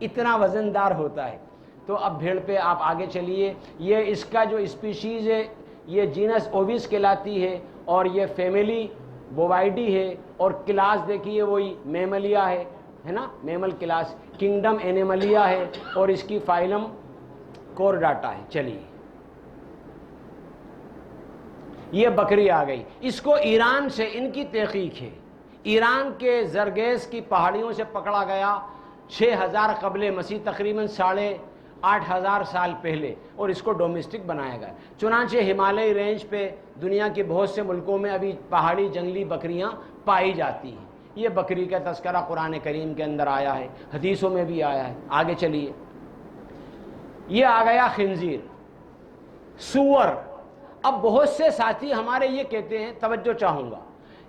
اتنا وزندار ہوتا ہے. تو اب بھیڑ پہ آپ آگے چلیے. یہ اس کا جو اسپیشیز ہے یہ جینس اووس کہلاتی ہے، اور یہ فیملی بووائڈی ہے. اور کلاس دیکھیے وہی میملیا ہے نا، میمل کلاس. کنگڈم اینیملیا ہے، اور اس کی فائلم کورڈاٹا ہے. چلیے، یہ بکری آ گئی. اس کو ایران سے، ان کی تحقیق ہے، ایران کے زرگیز کی پہاڑیوں سے پکڑا گیا 6000 قبل مسیح، تقریباً 8,500 سال پہلے، اور اس کو ڈومیسٹک بنایا گیا۔ چنانچہ ہمالیہ رینج پہ دنیا کے بہت سے ملکوں میں ابھی پہاڑی جنگلی بکریاں پائی جاتی ہیں۔ یہ بکری کا تذکرہ قرآن کریم کے اندر آیا ہے، حدیثوں میں بھی آیا ہے۔ آگے چلیے، یہ آ گیا خنزیر، سور۔ اب بہت سے ساتھی ہمارے یہ کہتے ہیں، توجہ چاہوں گا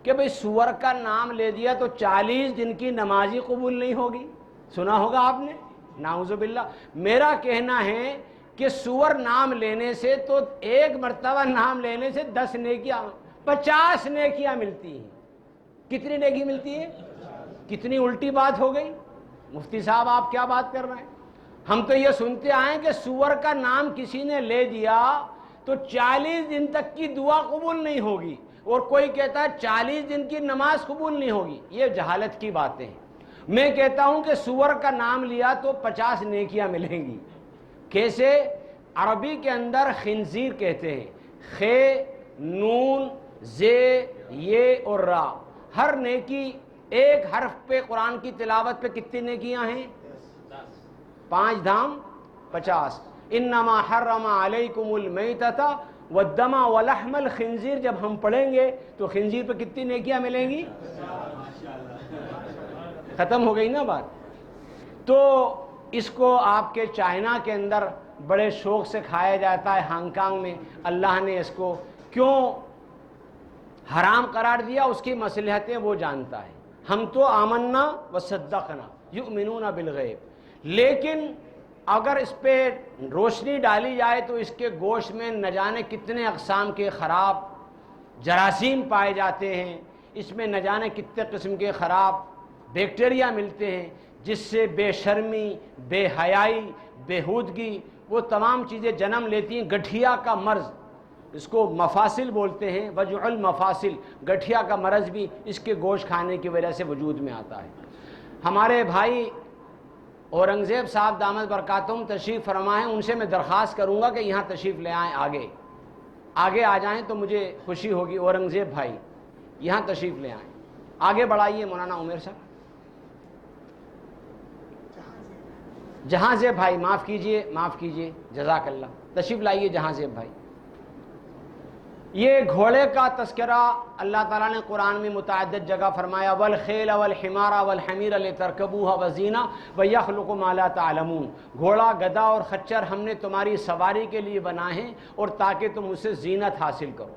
کہ بھئی سور کا نام لے دیا تو 40 دن کی نماز ہی قبول نہیں ہوگی، سنا ہوگا آپ نے، نعوذ باللہ۔ میرا کہنا ہے کہ سور نام لینے سے تو ایک مرتبہ نام لینے سے 10 نیکیاں 50 نیکیاں ملتی ہیں۔ کتنی نیکی ملتی ہے؟ کتنی الٹی بات ہو گئی، مفتی صاحب آپ کیا بات کر رہے ہیں؟ ہم تو یہ سنتے آئے کہ سور کا نام کسی نے لے دیا تو 40 دن تک کی دعا قبول نہیں ہوگی، اور کوئی کہتا ہے 40 دن کی نماز قبول نہیں ہوگی۔ یہ جہالت کی باتیں ہیں۔ میں کہتا ہوں کہ سور کا نام لیا تو 50 نیکیاں ملیں گی۔ کیسے؟ عربی کے اندر خنزیر کہتے ہیں، خے، نون، زے، یہ اور را۔ ہر نیکی ایک حرف پہ قرآن کی تلاوت پہ کتنی نیکیاں ہیں؟ 5 دھام 50۔ انما حرم علیکم المیتۃ والدم ولحم الخنزیر، جب ہم پڑھیں گے تو خنزیر پہ کتنی نیکیاں ملیں گی؟ ختم ہو گئی نا بات۔ تو اس کو آپ کے چائنا کے اندر بڑے شوق سے کھایا جاتا ہے، ہانگ کانگ میں اللہ نے اس کو کیوں حرام قرار دیا، اس کی مصلحتیں وہ جانتا ہے۔ ہم تو آمنا وصدقنا یؤمنون بالغیب، لیکن اگر اس پہ روشنی ڈالی جائے تو اس کے گوشت میں نہ جانے کتنے اقسام کے خراب جراثیم پائے جاتے ہیں، اس میں نہ جانے کتنے قسم کے خراب بیکٹیریا ملتے ہیں، جس سے بے شرمی، بے حیائی، بےہودگی، وہ تمام چیزیں جنم لیتی ہیں۔ گٹھیا کا مرض، اس کو مفاصل بولتے ہیں، وجع المفاصل، گٹھیا کا مرض بھی اس کے گوشت کھانے کی وجہ سے وجود میں آتا ہے۔ ہمارے بھائی اورنگزیب صاحب دامت برکاتہم تشریف فرما ہیں، ان سے میں درخواست کروں گا کہ یہاں تشریف لے آئیں، آگے آ جائیں تو مجھے خوشی ہوگی۔ اورنگزیب بھائی یہاں تشریف لے آئیں، آگے بڑھائیے مولانا عمیر صاحب۔ جہاں زیب بھائی معاف کیجئے، جزاک اللہ، تشریف لائیے جہاں زیب بھائی۔ یہ گھوڑے کا تذکرہ اللہ تعالیٰ نے قرآن میں متعدد جگہ فرمایا، والخیل والحمار والحمیر لترکبوها وزینہ ویخلق ما لا تعلمون۔ گھوڑا، گدھا اور خچر ہم نے تمہاری سواری کے لیے بنائے ہیں اور تاکہ تم اس سے زینت حاصل کرو۔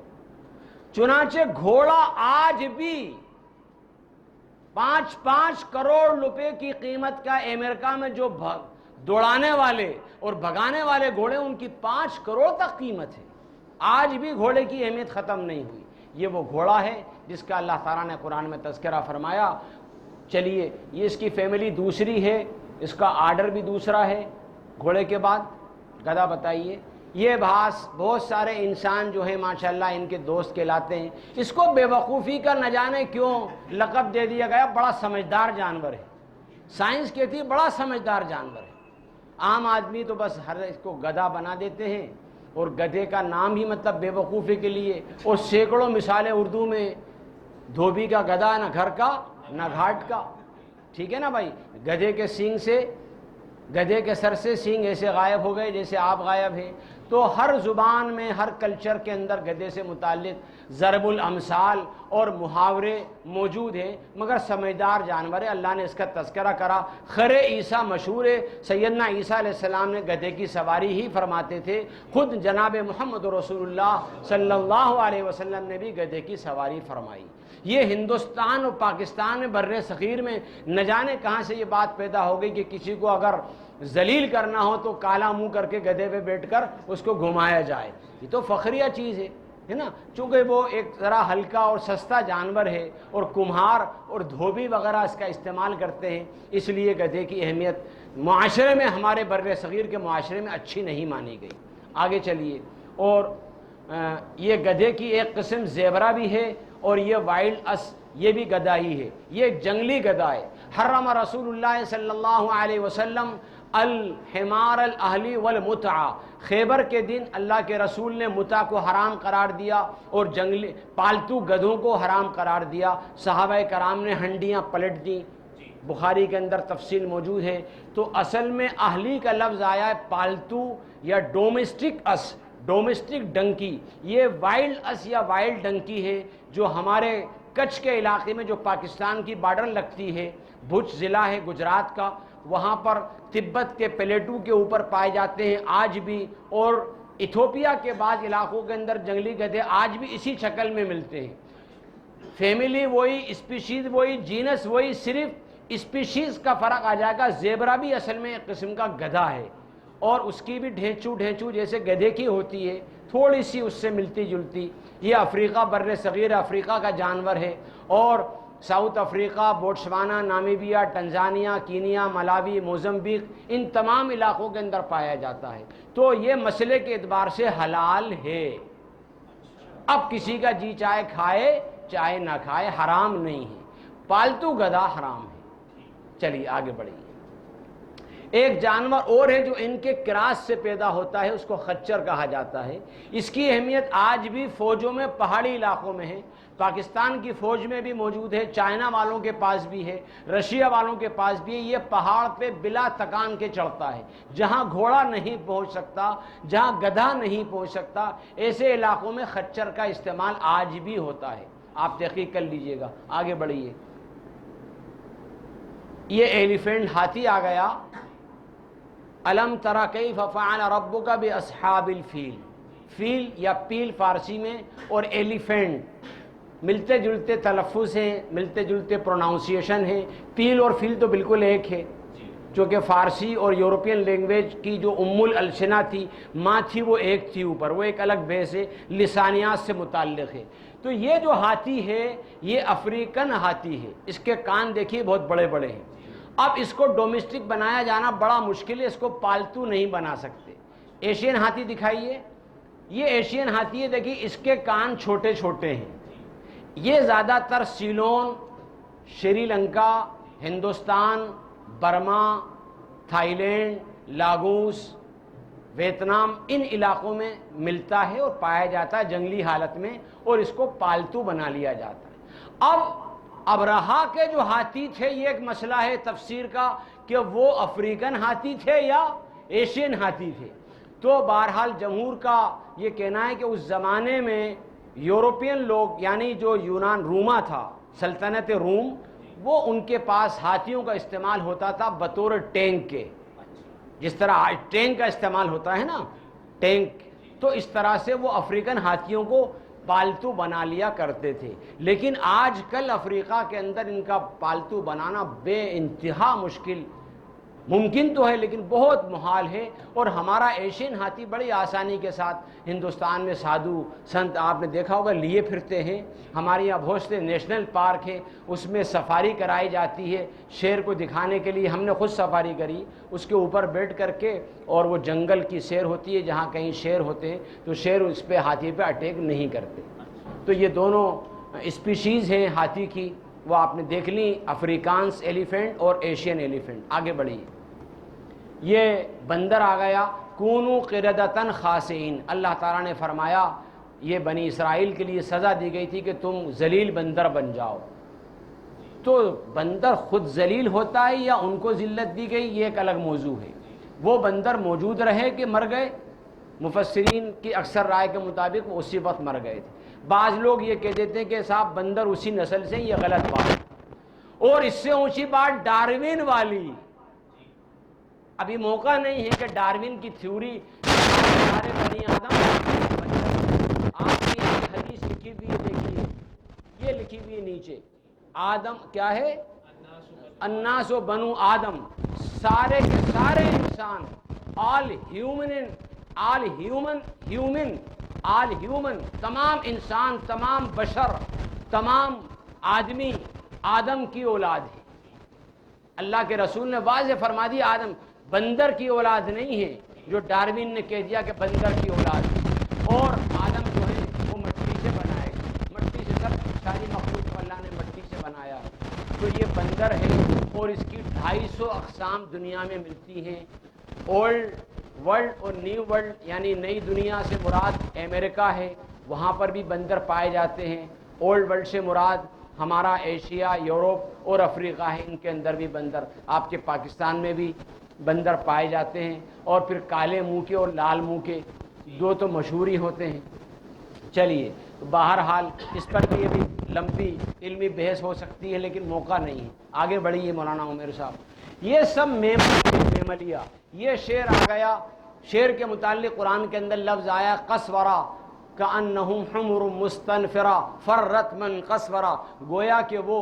چنانچہ گھوڑا آج بھی 5 کروڑ روپے کی قیمت کا امریکہ میں جو دوڑانے والے اور بھگانے والے گھوڑے، ان کی 5 کروڑ تک قیمت ہے۔ آج بھی گھوڑے کی اہمیت ختم نہیں ہوئی۔ یہ وہ گھوڑا ہے جس کا اللہ تعالیٰ نے قرآن میں تذکرہ فرمایا۔ چلیے، یہ اس کی فیملی دوسری ہے، اس کا آرڈر بھی دوسرا ہے گھوڑے کے بعد۔ گدھا بتائیے، یہ بہت سارے انسان جو ہیں ماشاءاللہ ان کے دوست کہلاتے ہیں۔ اس کو بے وقوفی کا نہ جانے کیوں لقب دے دیا گیا، بڑا سمجھدار جانور ہے۔ سائنس کہتی ہے بڑا سمجھدار جانور ہے۔ عام آدمی تو بس ہر اس کو گدھا بنا دیتے ہیں، اور گدھے کا نام ہی مطلب بے وقوفی کے لیے، اور سینکڑوں مثالیں اردو میں، دھوبی کا گدھا، نہ گھر کا نہ گھاٹ کا۔ ٹھیک ہے نا بھائی؟ گدھے کے سر سے سینگ ایسے غائب ہو گئے جیسے آپ غائب ہیں۔ تو ہر زبان میں، ہر کلچر کے اندر گدھے سے متعلق ضرب الامثال اور محاورے موجود ہیں، مگر سمجھدار جانور ہے۔ اللہ نے اس کا تذکرہ کرا۔ خر عیسیٰ مشہور ہے، سیدنا عیسیٰ علیہ السلام نے گدھے کی سواری ہی فرماتے تھے، خود جناب محمد رسول اللہ صلی اللہ علیہ وسلم نے بھی گدھے کی سواری فرمائی۔ یہ ہندوستان اور پاکستان میں بر صغیر میں نہ جانے کہاں سے یہ بات پیدا ہو گئی کہ کسی کو اگر ذلیل کرنا ہو تو کالا منہ کر کے گدھے پہ بیٹھ کر اس کو گھمایا جائے۔ یہ تو فخریہ چیز ہے نا، چونکہ وہ ایک ذرا ہلکا اور سستا جانور ہے، اور کمہار اور دھوبی وغیرہ اس کا استعمال کرتے ہیں، اس لیے گدھے کی اہمیت معاشرے میں، ہمارے بر صغیر کے معاشرے میں اچھی نہیں مانی گئی۔ آگے چلیے، اور یہ گدھے کی ایک قسم زیبرا بھی ہے، اور یہ وائلڈ اس، یہ بھی گدھا ہی ہے، یہ جنگلی گدھا ہے۔ حرم رسول اللہ صلی اللہ علیہ وسلم الحمار الاہلی والمتع، خیبر کے دن اللہ کے رسول نے متع کو حرام قرار دیا اور جنگلی پالتو گدھوں کو حرام قرار دیا، صحابہ کرام نے ہنڈیاں پلٹ دیں، بخاری کے اندر تفصیل موجود ہے۔ تو اصل میں اہلی کا لفظ آیا ہے پالتو یا ڈومیسٹک اس، ڈومیسٹک ڈنکی، یہ وائلڈ اس یا وائلڈ ڈنکی ہے جو ہمارے کچھ کے علاقے میں جو پاکستان کی بارڈر لگتی ہے، بھوج ضلع ہے گجرات کا، وہاں پر تبت کے پلیٹو کے اوپر پائے جاتے ہیں آج بھی، اور ایتھوپیا کے بعض علاقوں کے اندر جنگلی گدھے آج بھی اسی شکل میں ملتے ہیں۔ فیملی وہی، اسپیشیز وہی، جینس وہی، صرف اسپیشیز کا فرق آ جائے گا۔ زیبرا بھی اصل میں ایک قسم کا گدھا ہے اور اس کی بھی ڈھینچو جیسے گدھے کی ہوتی ہے، تھوڑی سی اس سے ملتی جلتی۔ یہ افریقہ، بر صغیر افریقہ کا جانور ہے، اور ساؤتھ افریقہ، بوٹسوانا، نامیبیا، ٹنزانیہ، کینیا، ملاوی، موزمبیق، ان تمام علاقوں کے اندر پایا جاتا ہے۔ تو یہ مسئلے کے اعتبار سے حلال ہے۔ اب کسی کا جی چاہے کھائے چاہے نہ کھائے، حرام نہیں ہے۔ پالتو گدھا حرام ہے۔ چلیے آگے بڑھیے۔ ایک جانور اور ہے جو ان کے کراس سے پیدا ہوتا ہے، اس کو خچر کہا جاتا ہے۔ اس کی اہمیت آج بھی فوجوں میں، پہاڑی علاقوں میں ہے، پاکستان کی فوج میں بھی موجود ہے، چائنا والوں کے پاس بھی ہے، رشیا والوں کے پاس بھی ہے۔ یہ پہاڑ پہ بلا تکان کے چڑھتا ہے، جہاں گھوڑا نہیں پہنچ سکتا، جہاں گدھا نہیں پہنچ سکتا، ایسے علاقوں میں خچر کا استعمال آج بھی ہوتا ہے۔ آپ تحقیق کر لیجئے گا۔ آگے بڑھیے۔ یہ ایلیفینٹ، ہاتھی آ گیا۔ الم تری کیف فعل ربک باصحاب الفیل، فیل یا پیل فارسی میں، اور ایلیفینٹ ملتے جلتے تلفظ ہیں، ملتے جلتے پروناؤنسیشن ہیں۔ پیل اور فیل تو بالکل ایک ہے، چونکہ فارسی اور یورپین لینگویج کی جو السنہ تھی، ماں تھی، وہ ایک تھی اوپر، وہ ایک الگ بیس ہے، لسانیات سے متعلق ہے۔ تو یہ جو ہاتھی ہے یہ افریقن ہاتھی ہے، اس کے کان دیکھیے بہت بڑے بڑے ہیں۔ اب اس کو ڈومیسٹک بنایا جانا بڑا مشکل ہے، اس کو پالتو نہیں بنا سکتے۔ ایشین ہاتھی دکھائیے، یہ ایشین ہاتھی ہے، دیکھیے اس کے کان چھوٹے چھوٹے ہیں۔ یہ زیادہ تر Ceylon, Sri Lanka, Hindustan, Burma, Thailand, Laos, Vietnam, ان علاقوں میں ملتا ہے اور پایا جاتا ہے جنگلی حالت میں، اور اس کو پالتو بنا لیا جاتا ہے۔ اب ابرہا کے جو ہاتھی تھے، یہ ایک مسئلہ ہے تفسیر کا کہ وہ افریقن ہاتھی تھے یا ایشین ہاتھی تھے۔ تو بہرحال جمہور کا یہ کہنا ہے کہ اس زمانے میں یورپین لوگ، یعنی جو یونان، روما تھا، سلطنت روم، وہ ان کے پاس ہاتھیوں کا استعمال ہوتا تھا بطور ٹینک کے، جس طرح آج ٹینک کا استعمال ہوتا ہے نا، ٹینک، تو اس طرح سے وہ افریقن ہاتھیوں کو پالتو بنا لیا کرتے تھے۔ لیکن آج کل افریقہ کے اندر ان کا پالتو بنانا بے انتہا مشکل، ممکن تو ہے لیکن بہت محال ہے۔ اور ہمارا ایشین ہاتھی بڑی آسانی کے ساتھ ہندوستان میں سادھو سنت آپ نے دیکھا ہوگا لیے پھرتے ہیں۔ ہمارے یہاں بہت سے نیشنل پارک ہیں، اس میں سفاری کرائی جاتی ہے شیر کو دکھانے کے لیے۔ ہم نے خود سفاری کری، اس کے اوپر بیٹھ کر کے، اور وہ جنگل کی سیر ہوتی ہے جہاں کہیں شیر ہوتے ہیں تو شیر اس پہ، ہاتھی پہ اٹیک نہیں کرتے۔ تو یہ دونوں اسپیشیز ہیں ہاتھی کی، وہ آپ نے دیکھ لی، افریکانس ایلیفینٹ اور ایشین ایلیفینٹ۔ آگے بڑھیے۔ یہ بندر آ گیا۔ کونو قردۃ خاسئین، اللہ تعالیٰ نے فرمایا یہ بنی اسرائیل کے لیے سزا دی گئی تھی کہ تم ذلیل بندر بن جاؤ۔ تو بندر خود ذلیل ہوتا ہے یا ان کو ذلت دی گئی، یہ ایک الگ موضوع ہے۔ وہ بندر موجود رہے کہ مر گئے، مفسرین کی اکثر رائے کے مطابق وہ اسی وقت مر گئے تھے۔ بعض لوگ یہ کہہ دیتے ہیں کہ صاحب بندر اسی نسل سے، یہ غلط بات ہے۔ اور اس سے اونچی بات ڈاروین والی، ابھی موقع نہیں ہے کہ ڈاروین کی تھیوری سارے بنی آدم، آپ کی حدیث لکھی ہوئی ہے، دیکھیے یہ لکھی ہوئی ہے نیچے، آدم کیا ہے، الناس و بنو آدم، سارے کے سارے انسان، آل ہیومن، تمام انسان، تمام بشر، تمام آدمی آدم کی اولاد ہے۔ اللہ کے رسول نے واضح فرما دیا آدم بندر کی اولاد نہیں ہے، جو ڈاروین نے کہہ دیا کہ بندر کی اولاد ہے۔ اور آدم جو ہے وہ مٹی سے بنائے گا، مٹی سے، سب ساری مخلوق کو اللہ نے مٹی سے بنایا، تو یہ بندر ہے۔ اور اس کی 250 اقسام دنیا میں ملتی ہیں۔ اولڈ ورلڈ اور نیو ورلڈ یعنی نئی دنیا سے مراد امریکہ ہے، وہاں پر بھی بندر پائے جاتے ہیں۔ اولڈ ورلڈ سے مراد ہمارا ایشیا، یورپ اور افریقہ ہے، ان کے اندر بھی بندر، آپ کے پاکستان میں بھی بندر پائے جاتے ہیں۔ اور پھر کالے منہ کے اور لال منہ کے دو تو مشہور ہی ہوتے ہیں۔ چلیے بہرحال اس پر بھی ابھی لمبی علمی بحث ہو سکتی ہے لیکن موقع نہیں ہے، آگے بڑھیے مولانا عمیر صاحب۔ یہ سب میملیہ، یہ شعر آ گیا، شعر کے متعلق قرآن کے اندر لفظ آیا قسورا کأنہم حمر مستنفرہ فرت من قسورا، گویا کہ وہ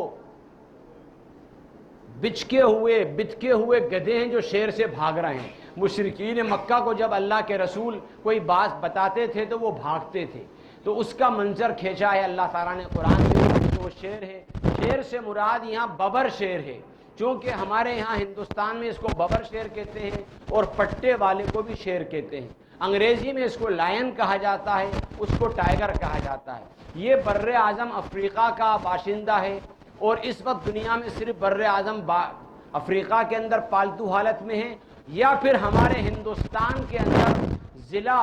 بچکے ہوئے گدھے ہیں جو شیر سے بھاگ رہے ہیں۔ مشرکین مکہ کو جب اللہ کے رسول کوئی بات بتاتے تھے تو وہ بھاگتے تھے، تو اس کا منظر کھینچا ہے اللہ تعالیٰ نے قرآن میں، جو شیر ہے۔ شیر سے مراد یہاں ببر شیر ہے، چونکہ ہمارے یہاں ہندوستان میں اس کو ببر شیر کہتے ہیں اور پٹے والے کو بھی شیر کہتے ہیں۔ انگریزی میں اس کو لائن کہا جاتا ہے، اس کو ٹائیگر کہا جاتا ہے۔ یہ بر اعظم افریقہ کا باشندہ ہے اور اس وقت دنیا میں صرف بر اعظم افریقہ کے اندر پالتو حالت میں ہے، یا پھر ہمارے ہندوستان کے اندر ضلع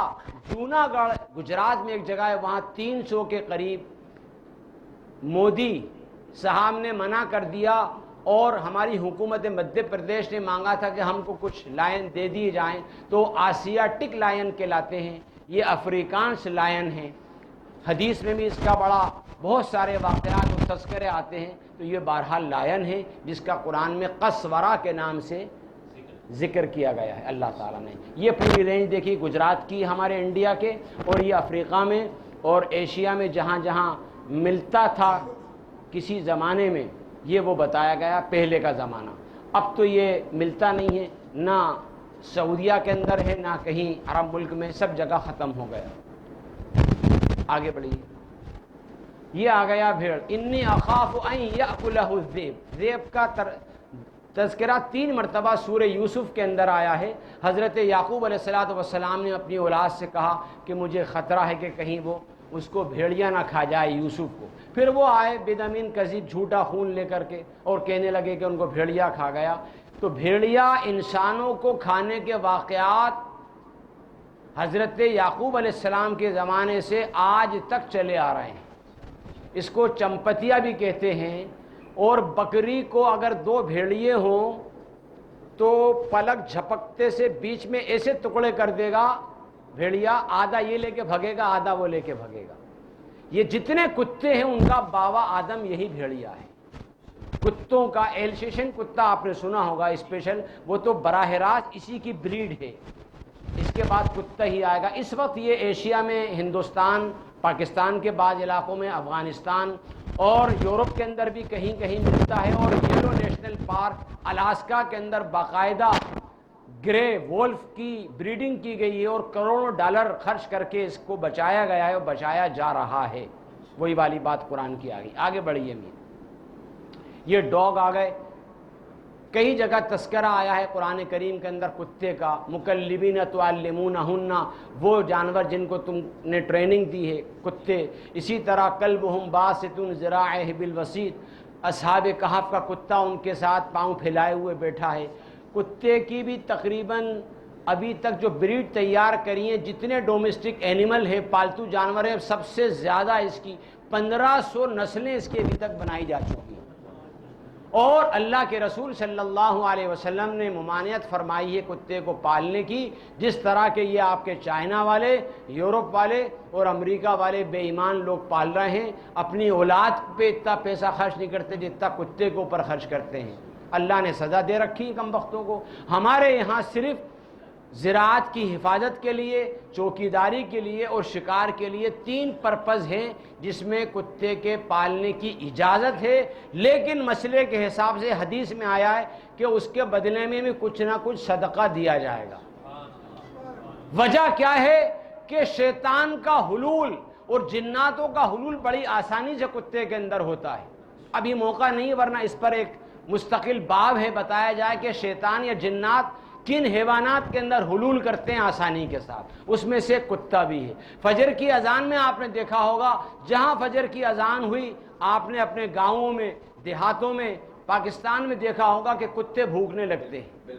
جوناگڑھ گجرات میں ایک جگہ ہے، وہاں 300 کے قریب مودی صاحب نے منع کر دیا اور ہماری حکومت مدھیہ پردیش نے مانگا تھا کہ ہم کو کچھ لائن دے دیے جائیں، تو آسیاٹک لائن کہلاتے ہیں، یہ افریکانس لائن ہیں۔ حدیث میں بھی اس کا بڑا بہت سارے واقعات اور تذکرے آتے ہیں، تو یہ بہرحال لائن ہے جس کا قرآن میں قسورا کے نام سے ذکر کیا گیا ہے اللہ تعالیٰ نے۔ یہ پوری رینج دیکھی گجرات کی ہمارے انڈیا کے، اور یہ افریقہ میں اور ایشیا میں جہاں جہاں ملتا تھا کسی زمانے میں، یہ وہ بتایا گیا پہلے کا زمانہ۔ اب تو یہ ملتا نہیں ہے، نہ سعودیہ کے اندر ہے نہ کہیں عرب ملک میں، سب جگہ ختم ہو گیا۔ آگے بڑھیے، یہ آ گیا بھیڑ، انی اخاف ان یاکلہ الذئب۔ ذئب کا تذکرہ 3 مرتبہ سورہ یوسف کے اندر آیا ہے۔ حضرت یعقوب علیہ السلام نے اپنی اولاد سے کہا کہ مجھے خطرہ ہے کہ کہیں وہ اس کو بھیڑیا نہ کھا جائے یوسف کو۔ پھر وہ آئے بدمین کذب، جھوٹا خون لے کر کے، اور کہنے لگے کہ ان کو بھیڑیا کھا گیا۔ تو بھیڑیا انسانوں کو کھانے کے واقعات حضرت یعقوب علیہ السلام کے زمانے سے آج تک چلے آ رہے ہیں۔ اس کو چمپتیا بھی کہتے ہیں۔ اور بکری کو اگر 2 بھیڑیے ہوں تو پلک جھپکتے سے بیچ میں ایسے ٹکڑے کر دے گا بھیڑیا، آدھا یہ لے کے بھگے گا آدھا وہ لے کے بھگے گا۔ یہ جتنے کتے ہیں ان کا باوا آدم یہی بھیڑیا ہے۔ کتوں کا ایلسیشن کتا آپ نے سنا ہوگا اسپیشل، وہ تو براہ راست اسی کی بریڈ ہے، اس کے بعد کتا ہی آئے گا۔ اس وقت یہ ایشیا میں ہندوستان، پاکستان کے بعض علاقوں میں، افغانستان اور یورپ کے اندر بھی کہیں کہیں ملتا ہے۔ اور یلو نیشنل پارک الاسکا کے اندر باقاعدہ گرے وولف کی بریڈنگ کی گئی ہے اور کروڑوں ڈالر خرچ کر کے اس کو بچایا گیا ہے اور بچایا جا رہا ہے۔ وہی والی بات قرآن کی آ گئی۔ آگے بڑھیے میر، یہ ڈاگ آ گئے، کئی جگہ تذکرہ آیا ہے قرآن کریم کے اندر کتے کا، مکلبین تعلمونہن، وہ جانور جن کو تم نے ٹریننگ دی ہے، کتے۔ اسی طرح کلبہم باسط ذراعہ بالوسیط، اصحاب کہف کا کتا ان کے ساتھ پاؤں پھیلائے ہوئے بیٹھا ہے۔ کتے کی بھی تقریباً ابھی تک جو بریڈ تیار کری ہیں، جتنے ڈومیسٹک اینیمل ہیں، پالتو جانور ہیں، سب سے زیادہ اس کی 1500 نسلیں اس کی ابھی تک بنائی جا چکی ہیں۔ اور اللہ کے رسول صلی اللہ علیہ وسلم نے ممانعت فرمائی ہے کتے کو پالنے کی، جس طرح کہ یہ آپ کے چائنا والے، یورپ والے اور امریکہ والے بے ایمان لوگ پال رہے ہیں۔ اپنی اولاد پہ اتنا پیسہ خرچ نہیں کرتے جتنا کتے کے اوپر خرچ کرتے ہیں۔ اللہ نے سزا دے رکھی کم بختوں کو۔ ہمارے یہاں صرف زراعت کی حفاظت کے لیے، چوکیداری کے لیے اور شکار کے لیے 3 پرپز ہیں جس میں کتے کے پالنے کی اجازت ہے، لیکن مسئلے کے حساب سے حدیث میں آیا ہے کہ اس کے بدلے میں بھی کچھ نہ کچھ صدقہ دیا جائے گا۔ وجہ کیا ہے کہ شیطان کا حلول اور جناتوں کا حلول بڑی آسانی سے کتے کے اندر ہوتا ہے۔ ابھی موقع نہیں، ورنہ اس پر ایک مستقل باب ہے، بتایا جائے کہ شیطان یا جنات کن حیوانات کے اندر حلول کرتے ہیں آسانی کے ساتھ، اس میں سے کتا بھی ہے۔ فجر کی اذان میں آپ نے دیکھا ہوگا، جہاں فجر کی اذان ہوئی آپ نے اپنے گاؤں میں، دیہاتوں میں پاکستان میں دیکھا ہوگا کہ کتے بھوکنے لگتے ہیں،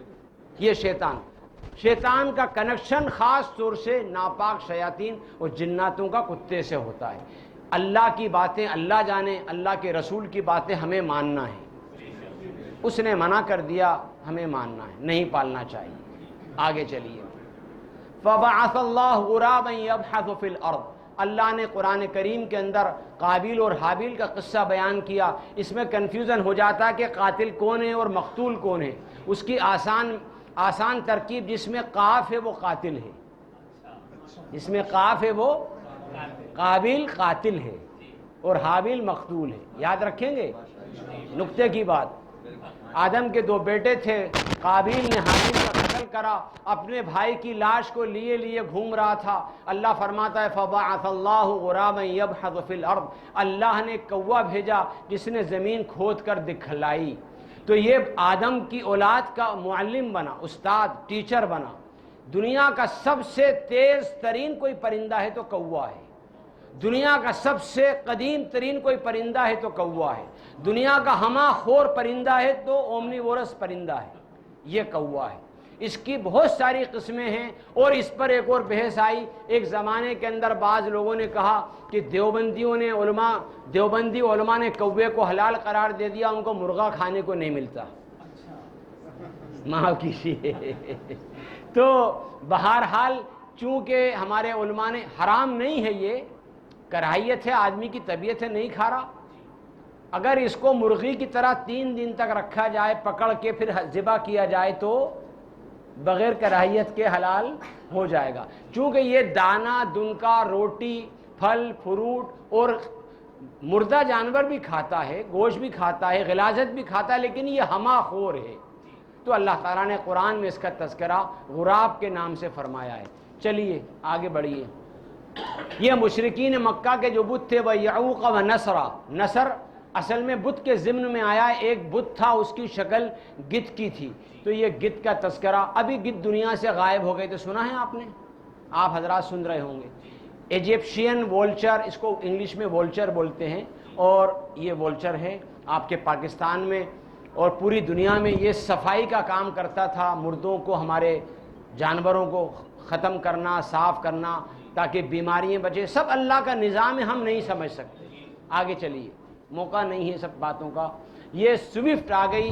یہ شیطان کا کنیکشن خاص طور سے ناپاک شیاطین اور جناتوں کا کتے سے ہوتا ہے۔ اللہ کی باتیں اللہ جانے، اللہ کے رسول کی باتیں ہمیں ماننا ہے، اس نے منع کر دیا ہمیں ماننا ہے، نہیں پالنا چاہیے۔ آگے چلیے، فبعث اللہ غرابا یبحث فی الارض، اللہ نے قرآن کریم کے اندر قابیل اور حابیل کا قصہ بیان کیا۔ اس میں کنفیوژن ہو جاتا ہے کہ قاتل کون ہے اور مقتول کون ہے۔ اس کی آسان ترکیب جس میں قاف ہے وہ قاتل ہے، جس میں قاف ہے وہ قابیل قاتل ہے اور حابیل مقتول ہے۔ یاد رکھیں گے نقطے کی بات۔ آدم کے 2 بیٹے تھے، قابیل نے حابیل کا قتل کرا، اپنے بھائی کی لاش کو لیے گھوم رہا تھا۔ اللہ فرماتا ہے فبعث اللہ غرابا یبحث فی الارض، اللہ نے کوا بھیجا جس نے زمین کھود کر دکھلائی۔ تو یہ آدم کی اولاد کا معلم بنا، استاد، ٹیچر بنا۔ دنیا کا سب سے تیز ترین کوئی پرندہ ہے تو کوا ہے، دنیا کا سب سے قدیم ترین کوئی پرندہ ہے تو کوا ہے، دنیا کا ہمہ خور پرندہ ہے تو اومنیورس پرندہ ہے، یہ کوا ہے۔ اس کی بہت ساری قسمیں ہیں اور اس پر ایک اور بحث آئی۔ ایک زمانے کے اندر بعض لوگوں نے کہا کہ دیوبندی علماء نے کوے کو حلال قرار دے دیا، ان کو مرغا کھانے کو نہیں ملتا۔ معاف کیجیے۔ تو بہرحال چونکہ ہمارے علماء نے، حرام نہیں ہے، یہ کراہیت ہے، آدمی کی طبیعت ہے، نہیں کھا رہا۔ اگر اس کو مرغی کی طرح 3 دن تک رکھا جائے، پکڑ کے پھر ذبح کیا جائے تو بغیر کراہیت کے حلال ہو جائے گا، چونکہ یہ دانہ دنکا، روٹی، پھل فروٹ اور مردہ جانور بھی کھاتا ہے، گوشت بھی کھاتا ہے، غلاظت بھی کھاتا ہے، لیکن یہ ہمہ خور ہے۔ تو اللہ تعالیٰ نے قرآن میں اس کا تذکرہ غراب کے نام سے فرمایا ہے۔ چلیے آگے بڑھیے۔ یہ مشرکین مکہ کے جو بت تھے، وہ یعوق و نصرا، نصر اصل میں بت کے ضمن میں آیا ہے۔ ایک بت تھا، اس کی شکل گدھ کی تھی، تو یہ گدھ کا تذکرہ۔ ابھی گدھ دنیا سے غائب ہو گئے تو سنا ہے آپ نے، آپ حضرات سن رہے ہوں گے۔ ایجپشین وولچر، اس کو انگلش میں وولچر بولتے ہیں، اور یہ وولچر ہے آپ کے پاکستان میں اور پوری دنیا میں۔ یہ صفائی کا کام کرتا تھا، مردوں کو، ہمارے جانوروں کو ختم کرنا، صاف کرنا تاکہ بیماریاں بچے۔ سب اللہ کا نظام ہے، ہم نہیں سمجھ سکتے۔ آگے چلیے، موقع نہیں ہے سب باتوں کا۔ یہ سوئفٹ آ گئی۔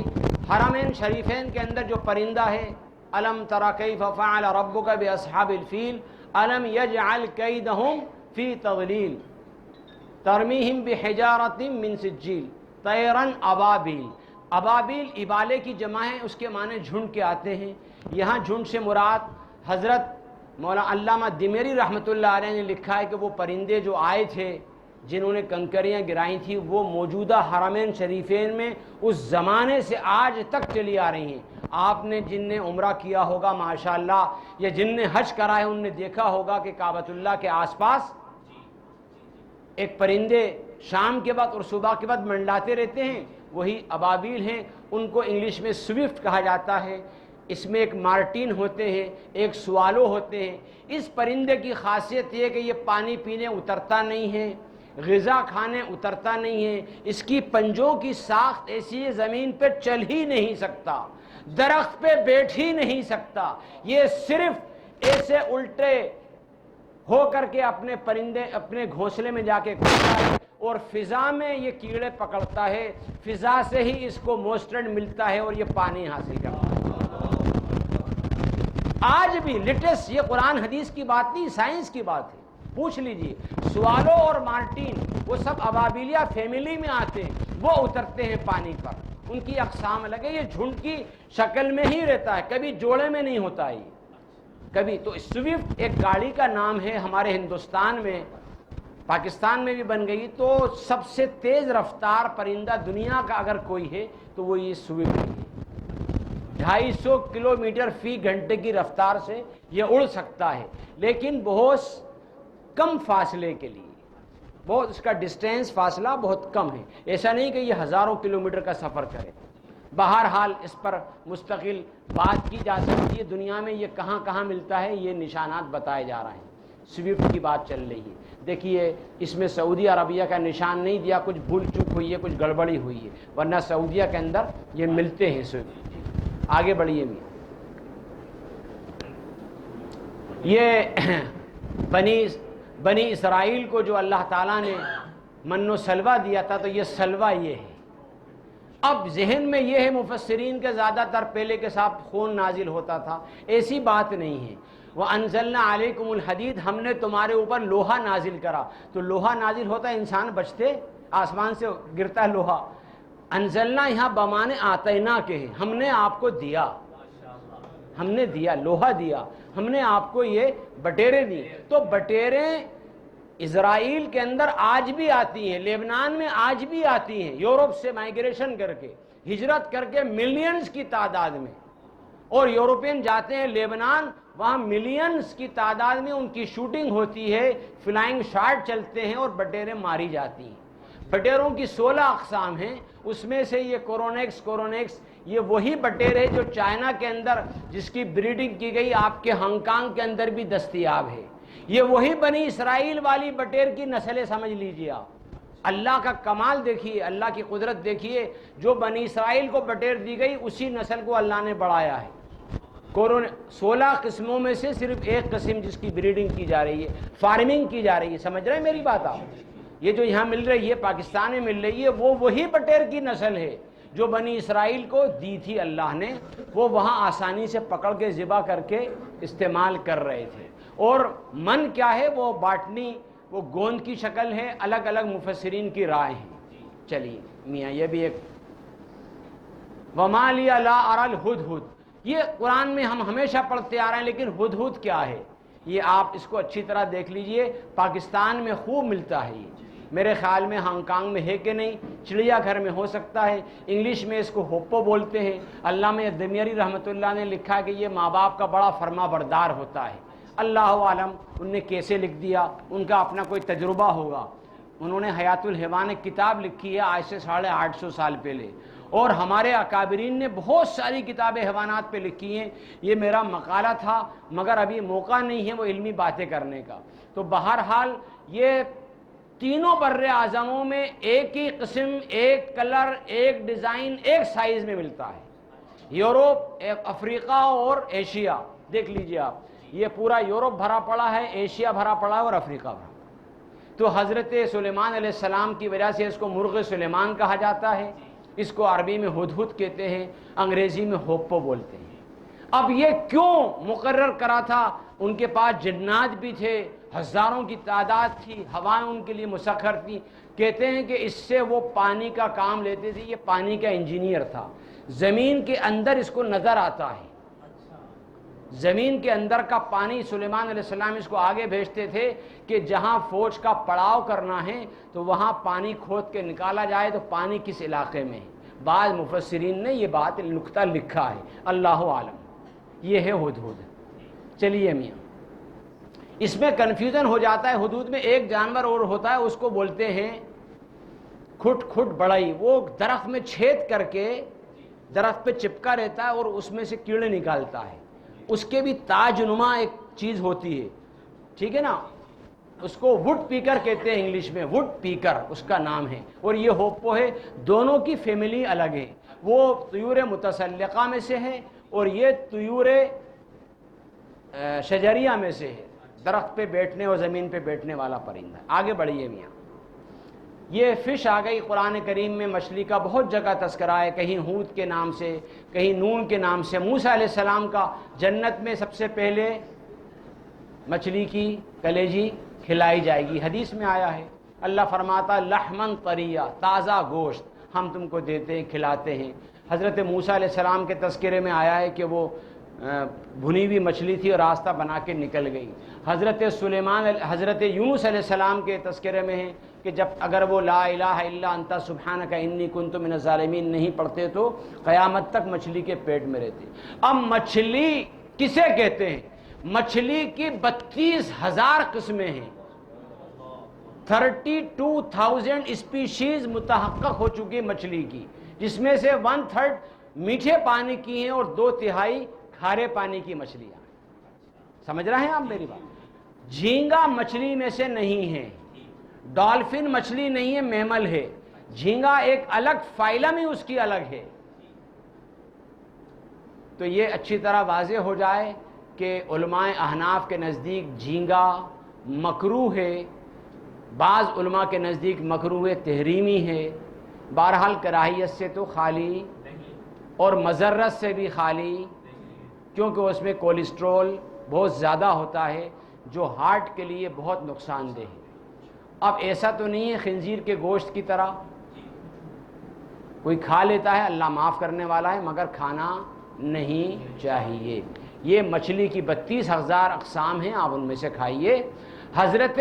حرمین شریفین کے اندر جو پرندہ ہے، الم تری کیف فعل ربک باصحاب الفیل الم یجعل کیدہم فی تضلیل ترمیہم بحجارۃ من سجیل طیرا ابابیل۔ ابابیل ابالے کی جمع ہے، اس کے معنی جھنڈ کے آتے ہیں۔ یہاں جھنڈ سے مراد حضرت مولانا علامہ دمیری رحمۃ اللہ علیہ نے لکھا ہے کہ وہ پرندے جو آئے تھے، جنہوں نے کنکریاں گرائی تھیں، وہ موجودہ حرمین شریفین میں اس زمانے سے آج تک چلی آ رہی ہیں۔ آپ نے جن نے عمرہ کیا ہوگا ماشاءاللہ، یا جن نے حج کرا ہے، ان نے دیکھا ہوگا کہ کعبۃ اللہ کے آس پاس ایک پرندے شام کے بعد اور صبح کے بعد منڈلاتے رہتے ہیں، وہی ابابیل ہیں۔ ان کو انگلش میں سوئفٹ کہا جاتا ہے۔ اس میں ایک مارٹین ہوتے ہیں، ایک سوالو ہوتے ہیں۔ اس پرندے کی خاصیت یہ کہ یہ پانی پینے اترتا نہیں ہے، غذا کھانے اترتا نہیں ہے، اس کی پنجوں کی ساخت ایسی ہے زمین پہ چل ہی نہیں سکتا، درخت پہ بیٹھ ہی نہیں سکتا، یہ صرف ایسے الٹے ہو کر کے اپنے گھونسلے میں جا کے کھڑتا ہے اور فضا میں یہ کیڑے پکڑتا ہے، فضا سے ہی اس کو موسٹرڈ ملتا ہے اور یہ پانی حاصل کرتا ہے۔ آج بھی لیٹسٹ، یہ قرآن حدیث کی بات نہیں، سائنس کی بات ہے، پوچھ لیجئے۔ سوالو اور مارٹین وہ سب ابابیلیا فیملی میں آتے ہیں، وہ اترتے ہیں پانی پر، ان کی اقسام الگ ہے۔ یہ جھنڈ کی شکل میں ہی رہتا ہے، کبھی جوڑے میں نہیں ہوتا ہے کبھی۔ تو سوئفٹ ایک گاڑی کا نام ہے ہمارے ہندوستان میں، پاکستان میں بھی بن گئی۔ تو سب سے تیز رفتار پرندہ دنیا کا اگر کوئی ہے تو وہ یہ سوئفٹ ہے۔ 250 کلومیٹر فی گھنٹے کی رفتار سے یہ اڑ سکتا ہے، لیکن بہت کم فاصلے کے لیے، بہت اس کا ڈسٹینس فاصلہ بہت کم ہے، ایسا نہیں کہ یہ ہزاروں کلومیٹر کا سفر کرے۔ بہرحال اس پر مستقل بات کی جا سکتی ہے، دنیا میں یہ کہاں کہاں ملتا ہے، یہ نشانات بتائے جا رہے ہیں۔ سوئفٹ کی بات چل رہی ہے. دیکھیے اس میں سعودی عربیہ کا نشان نہیں دیا, کچھ بھول چوک ہوئی ہے, کچھ گڑبڑی ہوئی ہے, ورنہ سعودیہ کے اندر یہ ملتے ہیں سوئفٹ. آگے بڑھیے میاں. یہ بنی اسرائیل کو جو اللہ تعالیٰ نے من و سلوہ دیا تھا, تو یہ سلوہ یہ ہے. اب ذہن میں یہ ہے مفسرین کے زیادہ تر پہلے کے ساتھ خون نازل ہوتا تھا, ایسی بات نہیں ہے. وَأَنزَلْنَا عَلَيْكُمُ الْحَدِيدَ, ہم نے تمہارے اوپر لوہا نازل کرا. تو لوہا نازل ہوتا ہے, انسان بچتے, آسمان سے گرتا ہے لوہا. انزلنا یہاں بمانے آتینا کے ہیں, ہم نے آپ کو دیا, ہم نے دیا, لوہا دیا, ہم نے آپ کو یہ بٹیریں دی. تو بٹیریں اسرائیل کے اندر آج بھی آتی ہیں, لیبنان میں آج بھی آتی ہیں, یورپ سے مائیگریشن کر کے, ہجرت کر کے ملینز کی تعداد میں. اور یورپین جاتے ہیں لیبنان, وہاں ملینز کی تعداد میں ان کی شوٹنگ ہوتی ہے, فلائنگ شاٹ چلتے ہیں اور بٹیریں ماری جاتی ہیں. بٹیروں کی 16 اقسام ہیں, اس میں سے یہ کورونیکس یہ وہی بٹیر ہے جو چائنا کے اندر جس کی بریڈنگ کی گئی, آپ کے ہانگ کانگ کے اندر بھی دستیاب ہے. یہ وہی بنی اسرائیل والی بٹیر کی نسلیں سمجھ لیجیے آپ. اللہ کا کمال دیکھیے, اللہ کی قدرت دیکھیے, جو بنی اسرائیل کو بٹیر دی گئی اسی نسل کو اللہ نے بڑھایا ہے. 16 قسموں میں سے صرف ایک قسم جس کی بریڈنگ کی جا رہی ہے, فارمنگ کی جا رہی ہے. سمجھ رہے ہیں میری بات آپ؟ یہ جو یہاں مل رہی ہے, پاکستان میں مل رہی ہے, وہ وہی بٹیر کی نسل ہے جو بنی اسرائیل کو دی تھی اللہ نے. وہ وہاں آسانی سے پکڑ کے ذبح کر کے استعمال کر رہے تھے. اور من کیا ہے, وہ باٹنی, وہ گوند کی شکل ہے, الگ الگ مفسرین کی رائے ہیں. چلیے میاں, یہ بھی ایک وَمَا لِيَ لَا أَرَى الْهُدْهُدْ, یہ قرآن میں ہم ہمیشہ پڑھتے آ رہے ہیں, لیکن ہدہد کیا ہے یہ آپ اس کو اچھی طرح دیکھ لیجئے. پاکستان میں خوب ملتا ہے یہ, میرے خیال میں ہانگ کانگ میں ہے کہ نہیں, چڑیا گھر میں ہو سکتا ہے. انگلش میں اس کو ہوپو بولتے ہیں. علامہ دمیری رحمۃ اللہ نے لکھا کہ یہ ماں باپ کا بڑا فرما بردار ہوتا ہے. اللہ عالم ان نے کیسے لکھ دیا, ان کا اپنا کوئی تجربہ ہوگا. انہوں نے حیات الحیوان ایک کتاب لکھی ہے آج سے 850 سال پہلے, اور ہمارے اکابرین نے بہت ساری کتابیں حیوانات پہ لکھی ہیں. یہ میرا مقالہ تھا مگر ابھی موقع نہیں ہے وہ علمی باتیں کرنے کا. تو بہرحال یہ تینوں بر اعظموں میں ایک ہی قسم, ایک کلر, ایک ڈیزائن, ایک سائز میں ملتا ہے. یورپ, افریقہ اور ایشیا, دیکھ لیجئے آپ, یہ پورا یورپ بھرا پڑا ہے, ایشیا بھرا پڑا ہے اور افریقہ بھرا. تو حضرت سلیمان علیہ السلام کی وجہ سے اس کو مرغ سلیمان کہا جاتا ہے. اس کو عربی میں ہدہد کہتے ہیں, انگریزی میں ہوپو بولتے ہیں. اب یہ کیوں مقرر کرا تھا؟ ان کے پاس جنات بھی تھے, ہزاروں کی تعداد تھی, ہوائیں ان کے لیے مسخر تھی. کہتے ہیں کہ اس سے وہ پانی کا کام لیتے تھے. یہ پانی کا انجینئر تھا. زمین کے اندر اس کو نظر آتا ہے, زمین کے اندر کا پانی. سلیمان علیہ السلام اس کو آگے بھیجتے تھے کہ جہاں فوج کا پڑاؤ کرنا ہے تو وہاں پانی کھود کے نکالا جائے تو پانی کس علاقے میں ہے. بعض مفسرین نے یہ بات نقطہ لکھا ہے, اللہ عالم. یہ ہے ہدہد. چلیے میاں, اس میں کنفیوژن ہو جاتا ہے. ہدہد میں ایک جانور اور ہوتا ہے, اس کو بولتے ہیں کھٹ بڑائی. وہ درخت میں چھید کر کے درخت پہ چپکا رہتا ہے اور اس میں سے کیڑے نکالتا ہے. اس کے بھی تاج نما ایک چیز ہوتی ہے, ٹھیک ہے نا, اس کو وڈ پیکر کہتے ہیں انگلش میں, وڈ پیکر اس کا نام ہے. اور یہ ہوپو ہے. دونوں کی فیملی الگ ہے. وہ طیور متسلقہ میں سے ہے اور یہ طیور شجریہ میں سے ہے, درخت پہ بیٹھنے اور زمین پہ بیٹھنے والا پرندہ. آگے بڑھیے میاں. یہ فش آ گئی. قرآن کریم میں مچھلی کا بہت جگہ تذکرہ ہے, کہیں ہود کے نام سے, کہیں نون کے نام سے. موسیٰ علیہ السلام کا جنت میں سب سے پہلے مچھلی کی کلیجی کھلائی جائے گی. حدیث میں آیا ہے, اللہ فرماتا لحمن طریہ, تازہ گوشت ہم تم کو دیتے ہیں, کھلاتے ہیں. حضرت موسیٰ علیہ السلام کے تذکرے میں آیا ہے کہ وہ بھنی ہوئی مچھلی تھی اور راستہ بنا کے نکل گئی. حضرت یونس علیہ السلام کے تذکرے میں ہے کہ جب اگر وہ لا الہ الا انت سبحانک انی کنت من الظالمین نہیں پڑھتے تو قیامت تک مچھلی کے پیٹ میں رہتے. اب مچھلی کسے کہتے ہیں؟ مچھلی کی 32,000 قسمیں ہیں. 32,000 اسپیشیز متحقق ہو چکی مچھلی کی, جس میں سے 1/3 میٹھے پانی کی ہیں اور 2/3 کھارے پانی کی مچھلیاں. سمجھ رہے ہیں آپ میری بات؟ جھینگا مچھلی میں سے نہیں ہے، ڈالفن مچھلی نہیں ہے، میمل ہے۔ جھینگا ایک الگ فائلم ہی اس کی الگ ہے۔ تو یہ اچھی طرح واضح ہو جائے کہ علماء احناف کے نزدیک جھینگا مکروہ ہے، بعض علماء کے نزدیک مکروہ تحریمی ہے، بہرحال کراہیت سے تو خالی اور مضرت سے بھی خالی، کیونکہ اس میں کولیسٹرول بہت زیادہ ہوتا ہے جو ہارٹ کے لیے بہت نقصان دہ ہے۔ اب ایسا تو نہیں ہے خنزیر کے گوشت کی طرح کوئی کھا لیتا ہے، اللہ معاف کرنے والا ہے، مگر کھانا نہیں چاہیے۔ یہ مچھلی کی 32,000 اقسام ہیں، آپ ان میں سے کھائیے۔ حضرت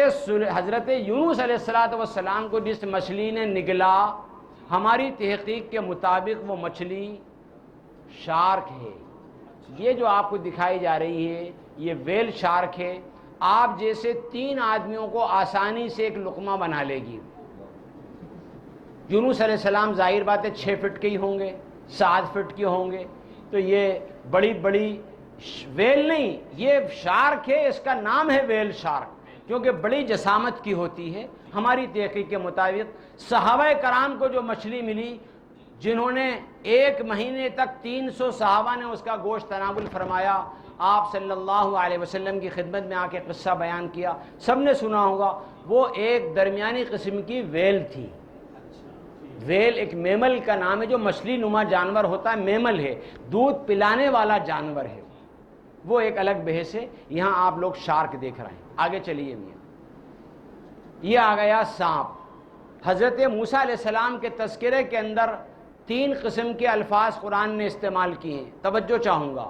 یونس علیہ السلام کو جس مچھلی نے نگلا، ہماری تحقیق کے مطابق وہ مچھلی شارک ہے۔ یہ جو آپ کو دکھائی جا رہی ہے یہ ویل شارک ہے، آپ جیسے 3 آدمیوں کو آسانی سے ایک لقمہ بنا لے گی۔ یونس علیہ السلام ظاہر بات ہے 6 فٹ کے ہی ہوں گے، 7 فٹ کے ہوں گے، تو یہ بڑی بڑی ویل نہیں، یہ شارک ہے، اس کا نام ہے ویل شارک، کیونکہ بڑی جسامت کی ہوتی ہے۔ ہماری تحقیق کے مطابق صحابہ کرام کو جو مچھلی ملی، جنہوں نے 1 مہینے تک 300 صحابہ نے اس کا گوشت تناول فرمایا، آپ صلی اللہ علیہ وسلم کی خدمت میں آ کے قصہ بیان کیا، سب نے سنا ہوگا، وہ ایک درمیانی قسم کی ویل تھی۔ ویل ایک میمل کا نام ہے، جو مچھلی نما جانور ہوتا ہے، میمل ہے، دودھ پلانے والا جانور ہے، وہ ایک الگ بحث ہے۔ یہاں آپ لوگ شارک دیکھ رہے ہیں۔ آگے چلیے میاں، یہ آ گیا سانپ۔ حضرت موسیٰ علیہ السلام کے تذکرے کے اندر 3 قسم کے الفاظ قرآن نے استعمال کیے ہیں، توجہ چاہوں گا۔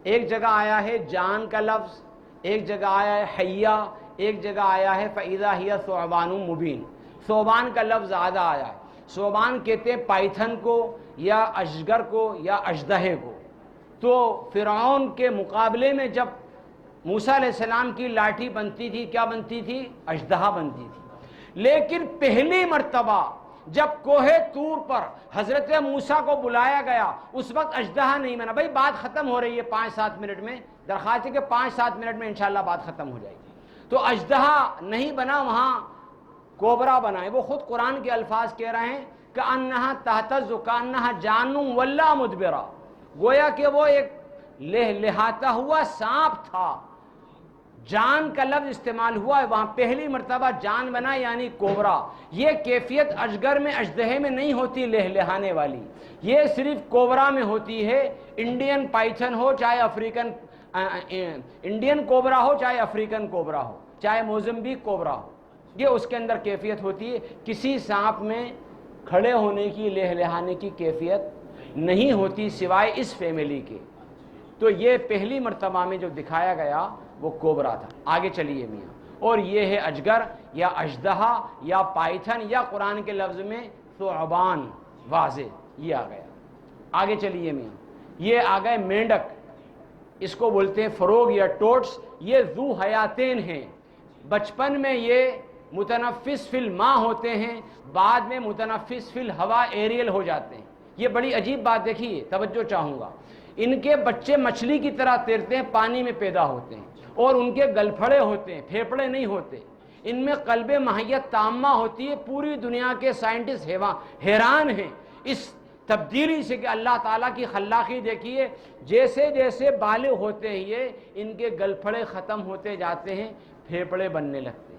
ایک جگہ آیا ہے جان کا لفظ، ایک جگہ آیا ہے حیہ، ایک جگہ آیا ہے فَإِذَا هِيَ ثُعْبَانٌ مُبِينٌ۔ ثعبان کا لفظ زیادہ آیا ہے۔ ثعبان کہتے ہیں پائتھن کو یا اجگر کو یا اژدہے کو۔ تو فرعون کے مقابلے میں جب موسیٰ علیہ السلام کی لاٹھی بنتی تھی، کیا بنتی تھی؟ اژدہا بنتی تھی۔ لیکن پہلی مرتبہ جب کوہ طور پر حضرت موسیٰ کو بلایا گیا، اس وقت اژدہا نہیں بنا۔ بھائی بات ختم ہو رہی ہے 5-7 منٹ میں، درخواست ہے کہ 5-7 منٹ میں انشاءاللہ بات ختم ہو جائے گی۔ تو اژدہا نہیں بنا، وہاں کوبرا بنا ہے۔ وہ خود قرآن کے الفاظ کہہ رہے ہیں کہ انہا تہتز کانہا جان ولا مدبرا، گویا کہ وہ ایک لہلہاتا ہوا سانپ تھا۔ جان کا لفظ استعمال ہوا ہے وہاں، پہلی مرتبہ جان بنا یعنی کوبرا۔ یہ کیفیت اجگر میں اژدہے میں نہیں ہوتی لہلہانے والی، یہ صرف کوبرا میں ہوتی ہے۔ انڈین پائتھن ہو چاہے افریقن انڈین کوبرا ہو چاہے افریقن کوبرا ہو چاہے موزمبیک کوبرا ہو، یہ اس کے اندر کیفیت ہوتی ہے۔ کسی سانپ میں کھڑے ہونے کی، لہلہانے کی کیفیت نہیں ہوتی سوائے اس فیملی کے۔ تو یہ پہلی مرتبہ میں جو دکھایا گیا وہ کوبرا تھا۔ آگے چلیے میاں، اور یہ ہے اجگر یا اژدہا یا پائتھن یا قرآن کے لفظ میں ثعبان، واضح یہ آ گیا۔ آگے چلیے میاں، یہ آ گئے مینڈک، اس کو بولتے ہیں فروغ یا ٹوٹس۔ یہ ذو حیاتین ہیں، بچپن میں یہ متنفس فی الماء ہوتے ہیں، بعد میں متنفس فی الہوا ایریل ہو جاتے ہیں۔ یہ بڑی عجیب بات دیکھیے، توجہ چاہوں گا۔ ان کے بچے مچھلی کی طرح تیرتے ہیں، پانی میں پیدا ہوتے ہیں، اور ان کے گلپھڑے ہوتے ہیں، پھیپھڑے نہیں ہوتے۔ ان میں قلب ماہیت تامہ ہوتی ہے۔ پوری دنیا کے سائنٹسٹ حیران ہیں اس تبدیلی سے کہ اللہ تعالیٰ کی خلاقی دیکھیے، جیسے جیسے بالغ ہوتے ہیں یہ ان کے گلپھڑے ختم ہوتے جاتے ہیں، پھیپھڑے بننے لگتے ہیں۔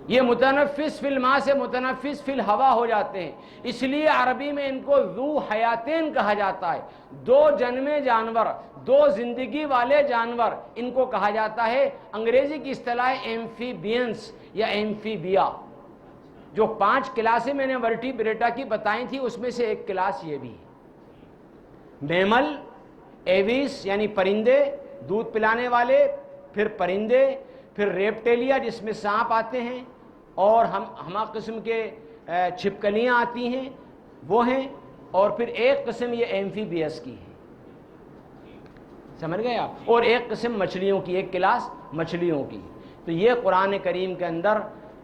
یہ متنفس فی الماء سے متنفس فی الہوا ہو جاتے ہیں، اس لیے عربی میں ان کو ذو حیاتین کہا جاتا ہے۔ 2 جنمے جانور، 2 زندگی والے جانور ان کو کہا جاتا ہے۔ انگریزی کی اصطلاح ایمفیبینس یا ایمفیبیا۔ جو 5 کلاسیں میں نے ورٹیبریٹا کی بتائی تھی، اس میں سے ایک کلاس یہ بھی ہے۔ میمل، ایویس یعنی پرندے، دودھ پلانے والے، پھر پرندے، پھر ریپٹیلیا جس میں سانپ آتے ہیں، اور ہمہ قسم کے چھپکلیاں آتی ہیں وہ ہیں، اور پھر ایک قسم یہ ایمفیبیس کی ہے، سمجھ گئے آپ؟ اور ایک قسم مچھلیوں کی، ایک کلاس مچھلیوں کی۔ تو یہ قرآن کریم کے اندر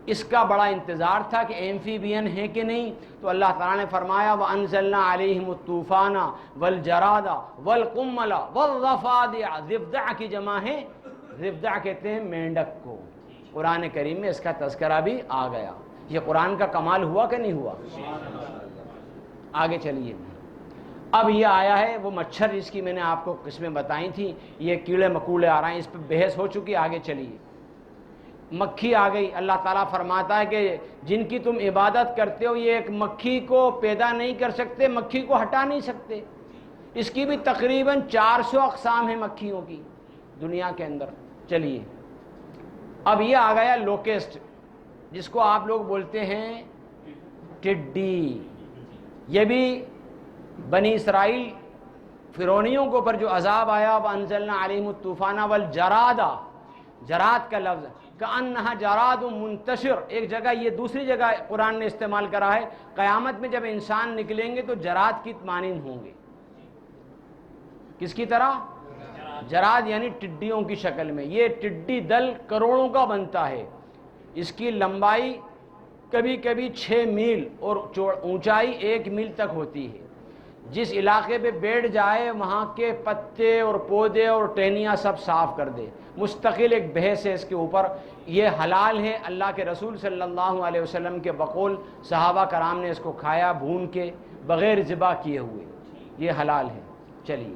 اس کا بڑا انتظار تھا کہ ایمفیبین ہے کہ نہیں، تو اللہ تعالیٰ نے فرمایا وَأَنزَلْنَا عَلَيْهِمُ الطُّوفَانَ وَالْجَرَادَ وَالْقُمَّلَ وَالضَّفَادِعَ، ضفدع کی جمع ہے ضفدع کہتے ہیں مینڈک کو. قرآن کریم میں اس کا تذکرہ بھی آ گیا. یہ قرآن کا کمال ہوا کہ نہیں ہوا؟ آگے چلیے. اب یہ آیا ہے وہ مچھر جس کی میں نے آپ کو قسمیں بتائی تھیں، یہ کیڑے مکوڑے آ رہے ہیں، اس پہ بحث ہو چکی. آگے چلیے. مکھی آ گئی. اللہ تعالیٰ فرماتا ہے کہ جن کی تم عبادت کرتے ہو یہ ایک مکھی کو پیدا نہیں کر سکتے، مکھی کو ہٹا نہیں سکتے. اس کی بھی تقریباً 400 اقسام ہیں مکھیوں کی دنیا کے اندر. چلیے اب یہ آ گیا لوکسٹ، جس کو آپ لوگ بولتے ہیں ٹڈی. یہ بھی بنی اسرائیل فرعونیوں کے اوپر جو عذاب آیا، وَأَنزَلْنَا عَلَيْهِمُ الطُّوفَانَ وَالْجَرَادَ، جراد کا لفظ كَأَنَّهَا جَرَادٌ مُنْتَشِرٌ، ایک جگہ یہ دوسری جگہ قرآن نے استعمال کرا ہے. قیامت میں جب انسان نکلیں گے تو جراد کی مانند ہوں گے. کس کی طرح؟ جراد یعنی ٹڈیوں کی شکل میں. یہ ٹڈی دل کروڑوں کا بنتا ہے. اس کی لمبائی کبھی کبھی 6 میل اور اونچائی 1 میل تک ہوتی ہے. جس علاقے پہ بیٹھ جائے وہاں کے پتے اور پودے اور ٹہنیاں سب صاف کر دے. مستقل ایک بحث ہے اس کے اوپر. یہ حلال ہے. اللہ کے رسول صلی اللہ علیہ وسلم کے بقول صحابہ کرام نے اس کو کھایا بھون کے بغیر ذبح کیے ہوئے. یہ حلال ہے. چلیے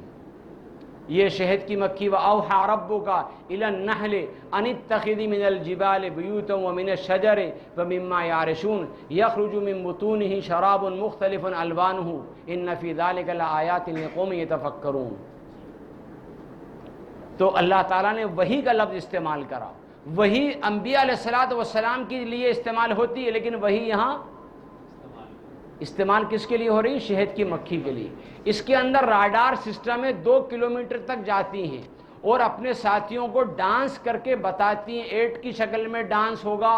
یہ شہد کی مکھی. وَأَوْحَىٰ رَبُّكَ إِلَى النَّحْلِ أَنِ اتَّخِذِي مِنَ الْجِبَالِ بُيُوتًا وَمِنَ الشَّجَرِ وَمِمَّا يَعْرِشُونَ يَخْرُجُ مِن بُطُونِهِ شَرَابٌ مُخْتَلِفٌ أَلْوَانُهُ إِنَّ فِي ذَلِكَ لَآيَاتٍ لِقَوْمٍ يَتَفَكَّرُونَ. تو اللہ تعالیٰ نے وحی کا لفظ استعمال کرا. وحی انبیاء علیہ السلام کے لیے استعمال ہوتی ہے، لیکن وحی یہاں استعمال کس کے لیے ہو رہی ہے؟ شہد کی مکھی کے لیے. اس کے اندر راڈار سسٹم ہے، 2 کلومیٹر تک جاتی ہیں اور اپنے ساتھیوں کو ڈانس کر کے بتاتی ہیں. 8 کی شکل میں ڈانس ہوگا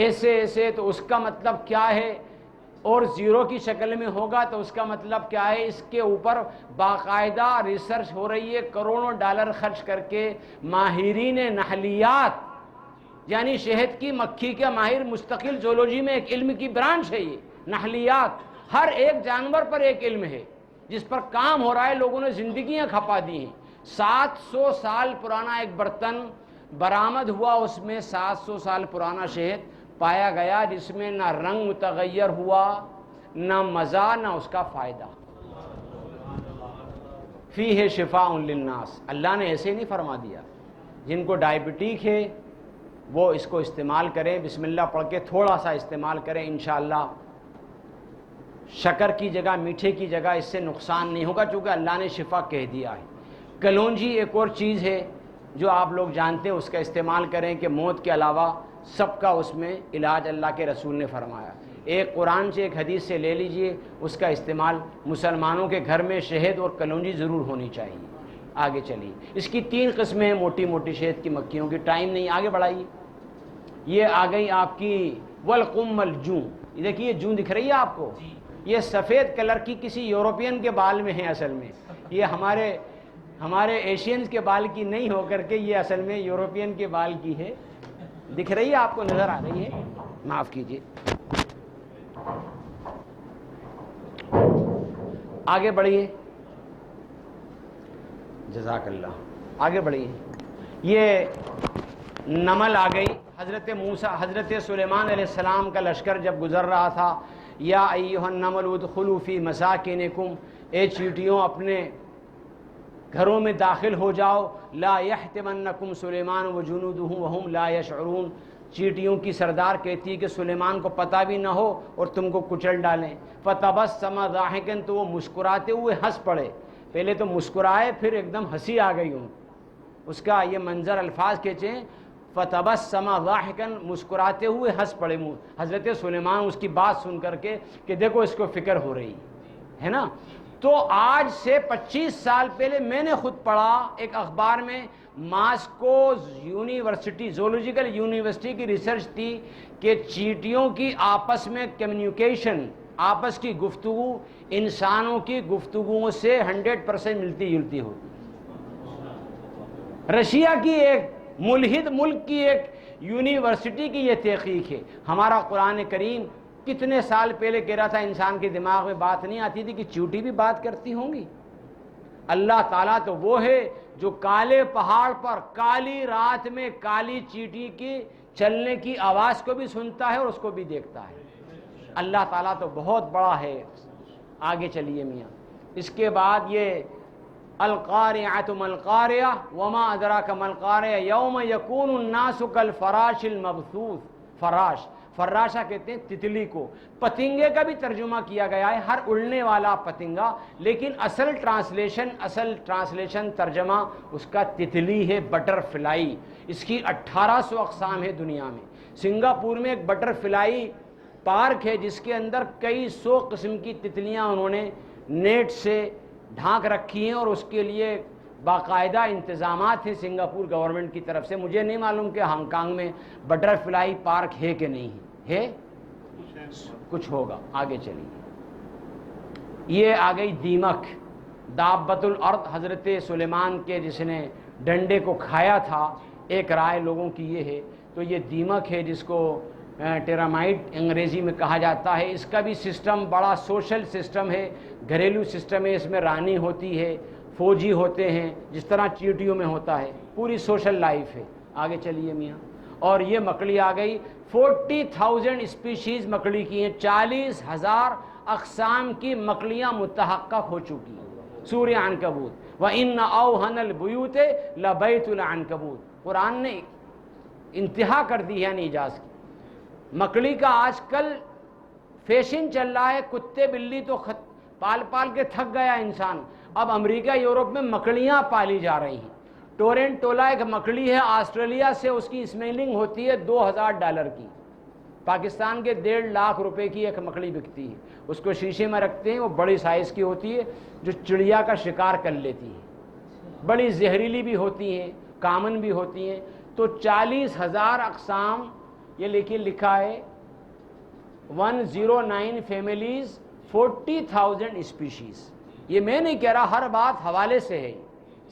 ایسے ایسے تو اس کا مطلب کیا ہے، اور 0 کی شکل میں ہوگا تو اس کا مطلب کیا ہے. اس کے اوپر باقاعدہ ریسرچ ہو رہی ہے. کروڑوں ڈالر خرچ کر کے ماہرین نحلیات یعنی شہد کی مکھی کا ماہر، مستقل زولوجی میں ایک علم کی برانچ ہے یہ نحلیات. ہر ایک جانور پر ایک علم ہے جس پر کام ہو رہا ہے. لوگوں نے زندگیاں کھپا دی ہیں. 700 سال پرانا ایک برتن برآمد ہوا، اس میں 700 سال پرانا شہد پایا گیا جس میں نہ رنگ متغیر ہوا، نہ مزہ، نہ اس کا فائدہ. فیہ شفاء للناس. اللہ نے ایسے نہیں فرما دیا. جن کو ڈائبٹیک ہے وہ اس کو استعمال کریں، بسم اللہ پڑھ کے تھوڑا سا استعمال کریں، انشاءاللہ شکر کی جگہ میٹھے کی جگہ اس سے نقصان نہیں ہوگا، چونکہ اللہ نے شفا کہہ دیا ہے. کلونجی ایک اور چیز ہے جو آپ لوگ جانتے ہیں، اس کا استعمال کریں کہ موت کے علاوہ سب کا اس میں علاج اللہ کے رسول نے فرمایا. ایک قرآن سے ایک حدیث سے لے لیجئے، اس کا استعمال مسلمانوں کے گھر میں شہد اور کلونجی ضرور ہونی چاہیے. آگے چلیے. اس کی 3 قسمیں ہیں موٹی موٹی شہد کی مکھیوں کی. ٹائم نہیں، آگے بڑھائیے. یہ آ گئی آپ کی والقم الجوں. یہ دیکھیے جوں دکھ رہی ہے آپ کو، یہ سفید کلر کی کسی یورپین کے بال میں ہے. اصل میں یہ ہمارے ایشینز کے بال کی نہیں ہو کر کے یہ اصل میں یورپین کے بال کی ہے. دکھ رہی ہے آپ کو، نظر آ رہی ہے؟ معاف کیجیے. آگے بڑھیے. جزاک اللہ. آگے بڑھیے. یہ نمل آ گئی. حضرت سلیمان علیہ السلام کا لشکر جب گزر رہا تھا، یا ایھا النمل ادخلوا فی مساکنکم، اے چیونٹیوں اپنے گھروں میں داخل ہو جاؤ. لا یحطمنکم سلیمان وجنودہ وہم لا یشعرون. چیٹیوں کی سردار کہتی ہے کہ سلیمان کو پتہ بھی نہ ہو اور تم کو کچل ڈالیں. فتبسم ضاحکا، تو وہ مسکراتے ہوئے ہنس پڑے. پہلے تو مسکرائے پھر ایک دم ہنسی آ گئی ان. اس کا یہ منظر الفاظ کہتے ہیں فتبسم ضاحکا، مسکراتے ہوئے ہنس پڑے حضرت سلیمان اس کی بات سن کر کے کہ دیکھو اس کو فکر ہو رہی ہے نا. تو آج سے 25 سال پہلے میں نے خود پڑھا ایک اخبار میں، ماسکو یونیورسٹی زولوجیکل یونیورسٹی کی ریسرچ تھی کہ چیٹیوں کی آپس میں کمیونیکیشن، آپس کی گفتگو انسانوں کی گفتگوؤں سے 100% ملتی جلتی ہوتی. رشیا کی ایک ملحد ملک کی ایک یونیورسٹی کی یہ تحقیق ہے. ہمارا قرآن کریم کتنے سال پہلے کہہ رہا تھا انسان کے دماغ میں بات نہیں آتی تھی کہ چیوٹی بھی بات کرتی ہوں گی. اللہ تعالیٰ تو وہ ہے جو کالے پہاڑ پر کالی رات میں کالی چیٹی کی چلنے کی آواز کو بھی سنتا ہے اور اس کو بھی دیکھتا ہے۔ اللہ تعالیٰ تو بہت بڑا ہے۔ آگے چلیے میاں، اس کے بعد یہ القارعۃ ما القارعہ وما ادراک ما القارعہ یوم یکون الناس کالفراش المبثوث۔ فراشہ کہتے ہیں تتلی کو، پتنگے کا بھی ترجمہ کیا گیا ہے، ہر اڑنے والا پتنگا، لیکن اصل ٹرانسلیشن ترجمہ اس کا تتلی ہے، بٹر فلائی۔ اس کی 1800 اقسام ہے دنیا میں۔ سنگاپور میں ایک بٹر فلائی پارک ہے جس کے اندر کئی 100 قسم کی تتلیاں انہوں نے نیٹ سے ڈھانک رکھی ہیں، اور اس کے لیے باقاعدہ انتظامات ہیں سنگاپور گورنمنٹ کی طرف سے۔ مجھے نہیں معلوم کہ ہانگ کانگ میں بٹر فلائی پارک ہے کہ نہیں ہے، کچھ ہوگا۔ آگے چلیے، یہ آ گئی دیمک، دابۃ الارض، حضرت سلیمان کے جس نے ڈنڈے کو کھایا تھا، ایک رائے لوگوں کی یہ ہے۔ تو یہ دیمک ہے جس کو ٹیرامائٹ انگریزی میں کہا جاتا ہے۔ اس کا بھی سسٹم بڑا سوشل سسٹم ہے، گھریلو سسٹم ہے۔ اس میں رانی ہوتی ہے، فوجی ہوتے ہیں، جس طرح چیٹیوں میں ہوتا ہے، پوری سوشل لائف ہے۔ آگے چلیے میاں، اور یہ مکڑی آ گئی، 40,000 اسپیشیز مکڑی کی ہیں، 40,000 اقسام کی مکڑیاں متحقق ہو چکی ہیں۔ سورہ عنکبوت، وَإِنَّ أَوْهَنَ الْبُيُوتِ لَبَيْتُ الْعَنْكَبُوتِ، قرآن نے انتہا کر دی ہے اعجاز کی۔ مکڑی کا آج کل فیشن چل رہا ہے، کتے بلی تو پال پال کے تھک گیا انسان، اب امریکہ یورپ میں مکڑیاں پالی جا رہی ہیں۔ ٹورنٹولا ایک مکڑی ہے آسٹریلیا سے، اس کی اسمیلنگ ہوتی ہے $2,000 کی، پاکستان کے 1.5 لاکھ روپے کی ایک مکڑی بکتی ہے۔ اس کو شیشے میں رکھتے ہیں، وہ بڑی سائز کی ہوتی ہے، جو چڑیا کا شکار کر لیتی ہے، بڑی زہریلی بھی ہوتی ہیں، کامن بھی ہوتی ہیں۔ تو 40,000 اقسام، یہ لکھا ہے 109 فیملیز 40,000 اسپیشیز۔ یہ میں نہیں کہہ رہا، ہر بات حوالے سے ہے،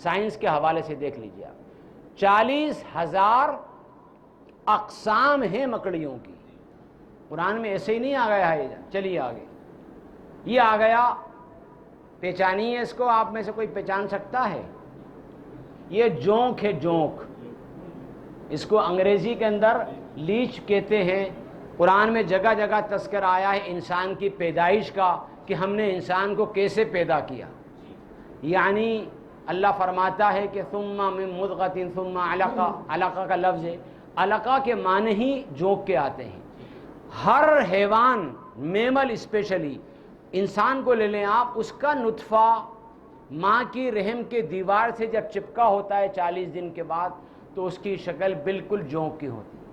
سائنس کے حوالے سے دیکھ لیجیے آپ۔ 40,000 اقسام ہیں مکڑیوں کی، قرآن میں ایسے ہی نہیں آ گیا ہے۔ چلیے آگے، یہ آ گیا، پہچانیے اس کو، آپ میں سے کوئی پہچان سکتا ہے؟ یہ جونک ہے، جونک، اس کو انگریزی کے اندر لیچ کہتے ہیں۔ قرآن میں جگہ جگہ تذکر آیا ہے انسان کی پیدائش کا، کہ ہم نے انسان کو کیسے پیدا کیا۔ یعنی اللہ فرماتا ہے کہ ثم من مضغۃ ثم علقہ، علقہ کا لفظ ہے، علقہ کے معنی ہی جونک کے آتے ہیں۔ ہر حیوان، میمل اسپیشلی، انسان کو لے لیں آپ، اس کا نطفہ ماں کی رحم کے دیوار سے جب چپکا ہوتا ہے 40 دن کے بعد، تو اس کی شکل بالکل جونک کی ہوتی ہے۔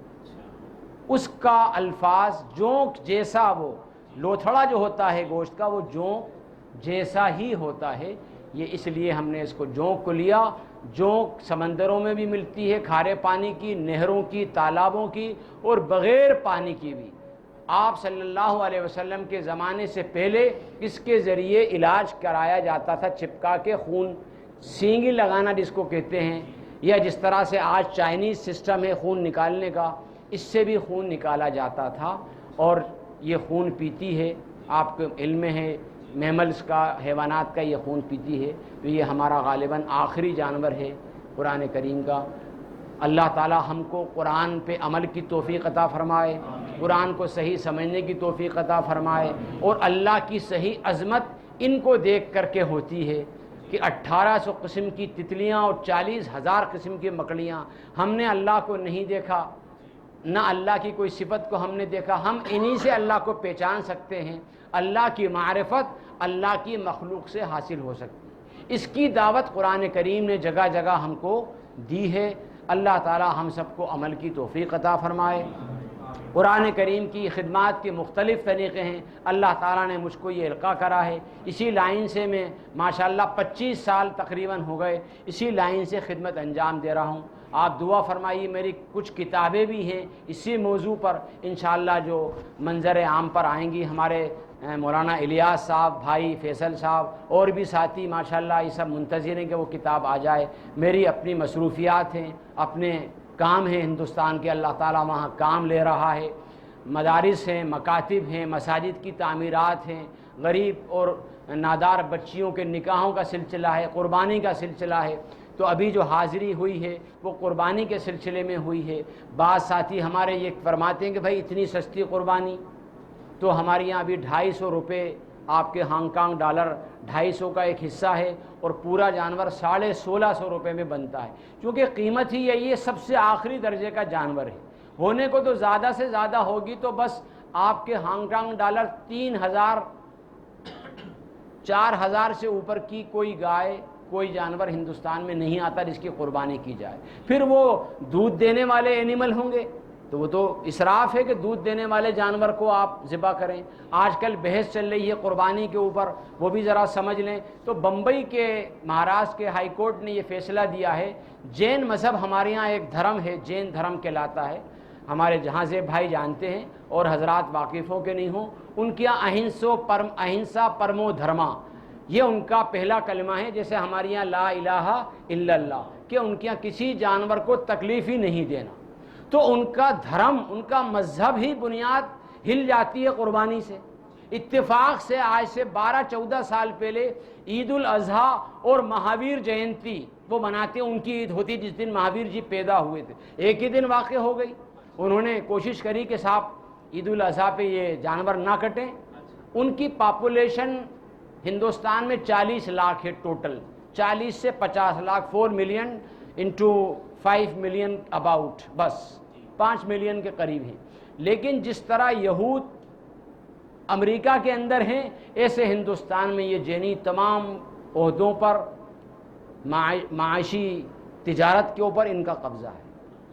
اس کا الفاظ جونک جیسا، وہ لوتھڑا جو ہوتا ہے گوشت کا، وہ جونک جیسا ہی ہوتا ہے۔ یہ اس لیے ہم نے اس کو جونک کو لیا۔ جونک سمندروں میں بھی ملتی ہے، کھارے پانی کی، نہروں کی، تالابوں کی، اور بغیر پانی کی بھی۔ آپ صلی اللہ علیہ وسلم کے زمانے سے پہلے اس کے ذریعے علاج کرایا جاتا تھا، چپکا کے خون، سینگی لگانا جس کو کہتے ہیں، یا جس طرح سے آج چائنیز سسٹم ہے خون نکالنے کا، اس سے بھی خون نکالا جاتا تھا۔ اور یہ خون پیتی ہے، آپ کو علم میں ہے، میملز کا، حیوانات کا یہ خون پیتی ہے۔ تو یہ ہمارا غالباً آخری جانور ہے قرآن کریم کا۔ اللہ تعالی ہم کو قرآن پہ عمل کی توفیق عطا فرمائے، قرآن کو صحیح سمجھنے کی توفیق عطا فرمائے، اور اللہ کی صحیح عظمت ان کو دیکھ کر کے ہوتی ہے کہ 1800 قسم کی تتلیاں اور 40,000 قسم کی مکڑیاں۔ ہم نے اللہ کو نہیں دیکھا، نہ اللہ کی کوئی صفت کو ہم نے دیکھا، ہم انہی سے اللہ کو پہچان سکتے ہیں۔ اللہ کی معرفت اللہ کی مخلوق سے حاصل ہو سکتی ہے۔ اس کی دعوت قرآن کریم نے جگہ جگہ ہم کو دی ہے۔ اللہ تعالی ہم سب کو عمل کی توفیق عطا فرمائے۔ قرآن کریم کی خدمات کے مختلف طریقے ہیں، اللہ تعالیٰ نے مجھ کو یہ القاء کرا ہے۔ اسی لائن سے میں ماشاءاللہ 25 سال تقریباً ہو گئے اسی لائن سے خدمت انجام دے رہا ہوں۔ آپ دعا فرمائیے، میری کچھ کتابیں بھی ہیں اسی موضوع پر، انشاءاللہ جو منظر عام پر آئیں گی۔ ہمارے مولانا الیاس صاحب، بھائی فیصل صاحب اور بھی ساتھی ماشاءاللہ یہ سب منتظر ہیں کہ وہ کتاب آ جائے۔ میری اپنی مصروفیات ہیں، اپنے کام ہیں ہندوستان کے، اللہ تعالیٰ وہاں کام لے رہا ہے۔ مدارس ہیں، مکاتب ہیں، مساجد کی تعمیرات ہیں، غریب اور نادار بچیوں کے نکاحوں کا سلسلہ ہے، قربانی کا سلسلہ ہے۔ تو ابھی جو حاضری ہوئی ہے وہ قربانی کے سلسلے میں ہوئی ہے۔ بعض ساتھی ہمارے یہ فرماتے ہیں کہ بھائی اتنی سستی قربانی، تو ہمارے یہاں ابھی 250 روپے آپ کے ہانگ کانگ ڈالر 250 کا ایک حصہ ہے، اور پورا جانور 1650 روپے میں بنتا ہے، کیونکہ قیمت ہی یہی ہے، سب سے آخری درجے کا جانور ہے۔ ہونے کو تو زیادہ سے زیادہ ہوگی تو بس آپ کے ہانگ کانگ ڈالر 3000 4000 سے اوپر کی کوئی گائے کوئی جانور ہندوستان میں نہیں آتا جس کی قربانی کی جائے۔ پھر وہ دودھ دینے والے اینیمل ہوں گے تو وہ تو اسراف ہے کہ دودھ دینے والے جانور کو آپ ذبح کریں۔ آج کل بحث چل رہی ہے قربانی کے اوپر، وہ بھی ذرا سمجھ لیں۔ تو بمبئی کے مہاراشٹر کے ہائی کورٹ نے یہ فیصلہ دیا ہے، جین مذہب ہمارے یہاں ایک دھرم ہے، جین دھرم کہلاتا ہے، ہمارے جہاں سے بھائی جانتے ہیں اور حضرات واقف ہو کے نہیں ہوں، ان کے یہاں اہنسا پرمو دھرما، یہ ان کا پہلا کلمہ ہے، جیسے ہمارے یہاں لا الہ الا اللہ، کہ ان کے یہاں کسی جانور کو تکلیف ہی نہیں دینا۔ تو ان کا دھرم، ان کا مذہب ہی بنیاد ہل جاتی ہے قربانی سے۔ اتفاق سے آج سے 12-14 سال پہلے عید الاضحیٰ اور مہاویر جینتی وہ مناتے ہیں، ان کی عید ہوتی جس دن مہاویر جی پیدا ہوئے تھے، ایک ہی دن واقع ہو گئی۔ انہوں نے کوشش کری کہ صاحب عید الاضحیٰ پہ یہ جانور نہ کٹیں۔ ان کی پاپولیشن ہندوستان میں 40 لاکھ ہے ٹوٹل، 40 سے 50 lakh, 4 million into 5 million about, بس 5 ملین کے قریب ہیں۔ لیکن جس طرح یہود امریکہ کے اندر ہیں، ایسے ہندوستان میں یہ جینی تمام عہدوں پر، معاشی تجارت کے اوپر ان کا قبضہ ہے۔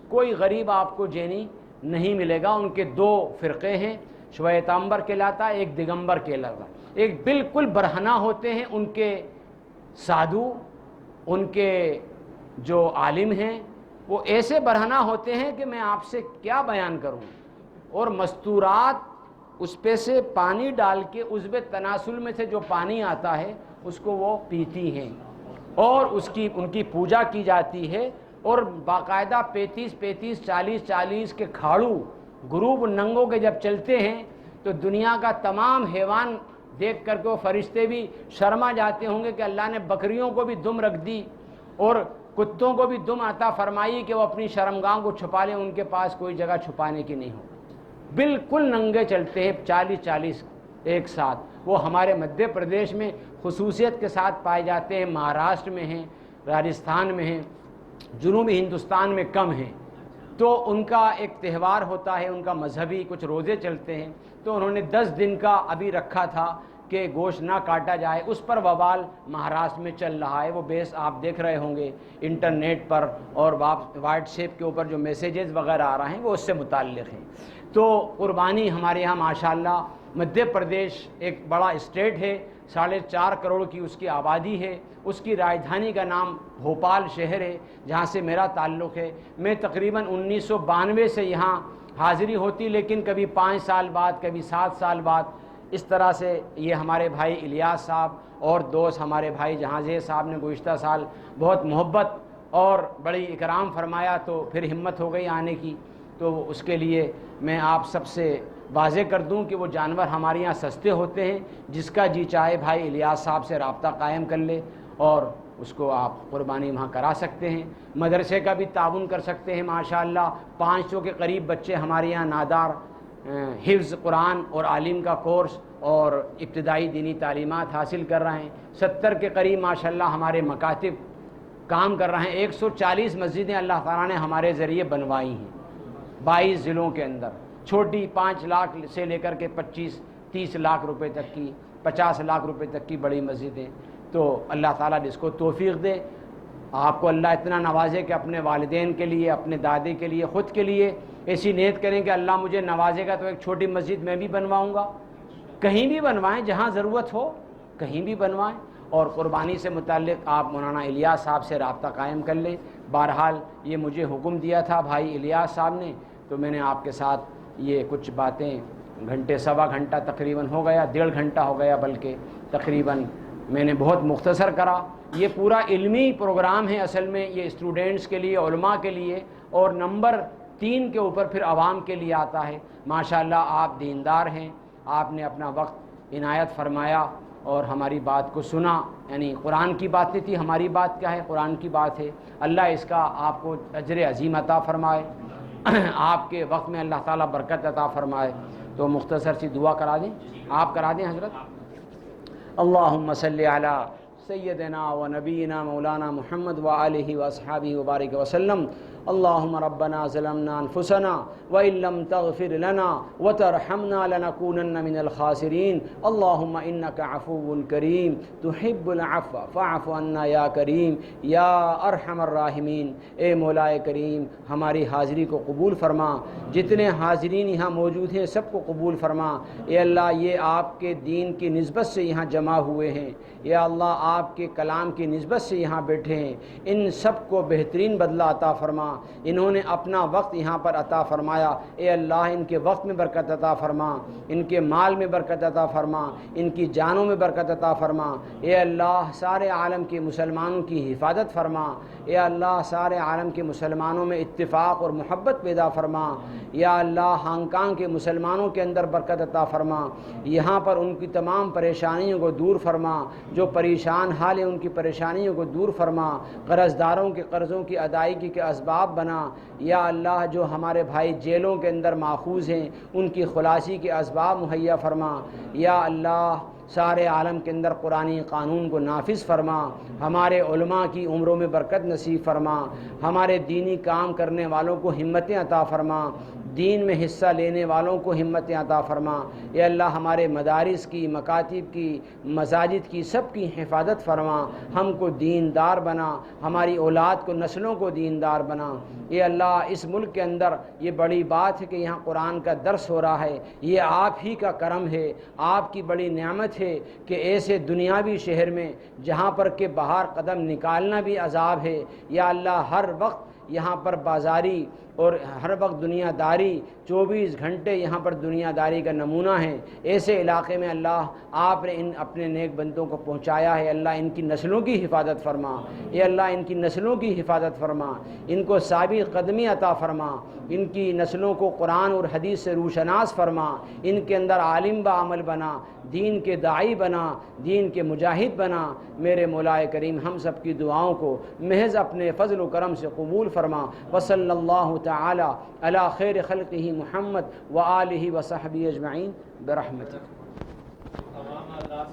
کوئی غریب آپ کو جینی نہیں ملے گا۔ ان کے 2 فرقے ہیں، شویتامبر کہلاتا ہے، ایک دگمبر کہلاتا ہے۔ ایک بالکل برہنہ ہوتے ہیں ان کے سادھو، ان کے جو عالم ہیں وہ ایسے برہنہ ہوتے ہیں کہ میں آپ سے کیا بیان کروں، اور مستورات اس پہ سے پانی ڈال کے عضو تناسل میں سے جو پانی آتا ہے اس کو وہ پیتی ہیں، اور ان کی پوجا کی جاتی ہے، اور باقاعدہ 35 40 کے کھاڑو گروپ ننگوں کے جب چلتے ہیں تو دنیا کا تمام حیوان دیکھ کر کے وہ فرشتے بھی شرما جاتے ہوں گے کہ اللہ نے بکریوں کو بھی دم رکھ دی اور کتوں کو بھی دم عطا فرمائی کہ وہ اپنی شرمگاہ کو چھپا لیں، ان کے پاس کوئی جگہ چھپانے کی نہیں ہوگی۔ بالکل ننگے چلتے ہیں 40 ایک ساتھ۔ وہ ہمارے مدھیہ پردیش میں خصوصیت کے ساتھ پائے جاتے ہیں، مہاراشٹر میں ہیں، راجستھان میں ہیں، جنوبی ہندوستان میں کم ہیں۔ تو ان کا ایک تہوار ہوتا ہے، ان کا مذہبی کچھ روزے چلتے ہیں، تو انہوں نے 10 دن کا ابھی رکھا تھا کہ گوشت نہ کاٹا جائے۔ اس پر وبال مہاراشٹر میں چل رہا ہے، وہ بیس آپ دیکھ رہے ہوں گے انٹرنیٹ پر، اور واٹس ایپ کے اوپر جو میسیجز وغیرہ آ رہے ہیں وہ اس سے متعلق ہیں۔ تو قربانی ہمارے یہاں ماشاءاللہ، مدھیہ پردیش ایک بڑا اسٹیٹ ہے، 4.5 کروڑ کی اس کی آبادی ہے، اس کی راجدھانی کا نام بھوپال شہر ہے جہاں سے میرا تعلق ہے۔ میں تقریباً 1992 سے یہاں حاضری ہوتی، لیکن کبھی 5 سال بعد، کبھی 7 سال بعد، اس طرح سے یہ ہمارے بھائی الیاس صاحب اور دوست ہمارے بھائی جہانگیر صاحب نے گزشتہ سال بہت محبت اور بڑی اکرام فرمایا، تو پھر ہمت ہو گئی آنے کی۔ تو اس کے لیے میں آپ سب سے واضح کر دوں کہ وہ جانور ہمارے یہاں سستے ہوتے ہیں، جس کا جی چاہے بھائی الیاس صاحب سے رابطہ قائم کر لے اور اس کو آپ قربانی وہاں کرا سکتے ہیں۔ مدرسے کا بھی تعاون کر سکتے ہیں، ماشاءاللہ 500 کے قریب بچے ہمارے یہاں نادار حفظ قرآن اور عالم کا کورس اور ابتدائی دینی تعلیمات حاصل کر رہے ہیں۔ 70 کے قریب ماشاءاللہ ہمارے مکاتب کام کر رہے ہیں۔ 140 مسجدیں اللہ تعالیٰ نے ہمارے ذریعے بنوائی ہیں 22 ضلعوں کے اندر، چھوٹی 5 لاکھ سے لے کر کے 25-30 لاکھ روپے تک کی، 50 لاکھ روپے تک کی بڑی مسجدیں۔ تو اللہ تعالیٰ جس کو توفیق دے، آپ کو اللہ اتنا نوازے کہ اپنے والدین کے لیے، اپنے دادی کے لیے، خود کے لیے ایسی نیت کریں کہ اللہ مجھے نوازے گا تو ایک چھوٹی مسجد میں بھی بنواؤں گا۔ کہیں بھی بنوائیں، جہاں ضرورت ہو کہیں بھی بنوائیں۔ اور قربانی سے متعلق آپ مولانا الیاس صاحب سے رابطہ قائم کر لیں۔ بہرحال یہ مجھے حکم دیا تھا بھائی الیاس صاحب نے، تو میں نے آپ کے ساتھ یہ کچھ باتیں، گھنٹے سوا گھنٹہ تقریباً ہو گیا، 1.5 گھنٹہ ہو گیا بلکہ تقریباً، میں نے بہت مختصر کرا۔ یہ پورا علمی پروگرام ہے اصل میں، یہ اسٹوڈنٹس کے لیے، علماء کے لیے، اور نمبر 3 کے اوپر پھر عوام کے لیے آتا ہے۔ ماشاءاللہ آپ دیندار ہیں، آپ نے اپنا وقت عنایت فرمایا اور ہماری بات کو سنا، یعنی قرآن کی بات نہیں تھی، ہماری بات کیا ہے، قرآن کی بات ہے۔ اللہ اس کا آپ کو اجر عظیم عطا فرمائے، آپ کے وقت میں اللہ تعالیٰ برکت عطا فرمائے۔ تو مختصر سی دعا کرا دیں، آپ کرا دیں حضرت۔ اللہم صلی علی سیدنا و نبینا مولانا محمد وآلہ واصحابہ وبارک وسلم۔ اللہم ربنا ظلمنا انفسنا وإن لم تغفر لنا وترحمنا لنکونن من الخاسرین۔ اللہم انک عفو کریم تحب العفو فاعف عنا یا کریم یا ارحم الراحمین۔ اے مولا کریم ہماری حاضری کو قبول فرما، جتنے حاضرین یہاں موجود ہیں سب کو قبول فرما۔ اے اللہ یہ آپ کے دین کی نسبت سے یہاں جمع ہوئے ہیں، یا اللہ آپ کے کلام کی نسبت سے یہاں بیٹھے ہیں، ان سب کو بہترین بدلہ عطا فرما۔ انہوں نے اپنا وقت یہاں پر عطا فرمایا، اے اللہ ان کے وقت میں برکت عطا فرما، ان کے مال میں برکت عطا فرما، ان کی جانوں میں برکت عطا فرما۔ اے اللہ سارے عالم کے مسلمانوں کی حفاظت فرما، اے اللہ سارے عالم کے مسلمانوں میں اتفاق اور محبت پیدا فرما۔ یا اللہ ہانگ کانگ کے مسلمانوں کے اندر برکت عطا فرما، یہاں پر ان کی تمام پریشانیوں کو دور فرما، جو پریشان حال ہیں ان کی پریشانیوں کو دور فرما، قرض داروں کے قرضوں کی ادائیگی کے اسباب بنا۔ یا اللہ جو ہمارے بھائی جیلوں کے اندر ماخوذ ہیں ان کی خلاصی کے اسباب مہیا فرما۔ یا اللہ سارے عالم کے اندر قرآنی قانون کو نافذ فرما، ہمارے علماء کی عمروں میں برکت نصیب فرما، ہمارے دینی کام کرنے والوں کو ہمتیں عطا فرما، دین میں حصہ لینے والوں کو ہمتیں عطا فرما۔ اے اللہ ہمارے مدارس کی، مکاتب کی، مساجد کی سب کی حفاظت فرما، ہم کو دیندار بنا، ہماری اولاد کو نسلوں کو دیندار بنا۔ اے اللہ اس ملک کے اندر یہ بڑی بات ہے کہ یہاں قرآن کا درس ہو رہا ہے، یہ آپ ہی کا کرم ہے، آپ کی بڑی نعمت ہے کہ ایسے دنیاوی شہر میں جہاں پر کہ باہر قدم نکالنا بھی عذاب ہے، یا اللہ ہر وقت یہاں پر بازاری اور ہر وقت دنیا داری، 24 گھنٹے یہاں پر دنیا داری کا نمونہ ہے، ایسے علاقے میں اللہ آپ نے ان اپنے نیک بندوں کو پہنچایا ہے۔ اللہ ان کی نسلوں کی حفاظت فرما، اے اللہ ان کی نسلوں کی حفاظت فرما، ان کو ثابت قدمی عطا فرما، ان کی نسلوں کو قرآن اور حدیث سے روشناس فرما، ان کے اندر عالم با عمل بنا، دین کے داعی بنا، دین کے مجاہد بنا۔ میرے مولا کریم ہم سب کی دعاؤں کو محض اپنے فضل و کرم سے قبول فرما۔ وصلی اللہ تعالی علی خیر خلقہ محمد وآلہ وصحبہ اجمعین برحمتک۔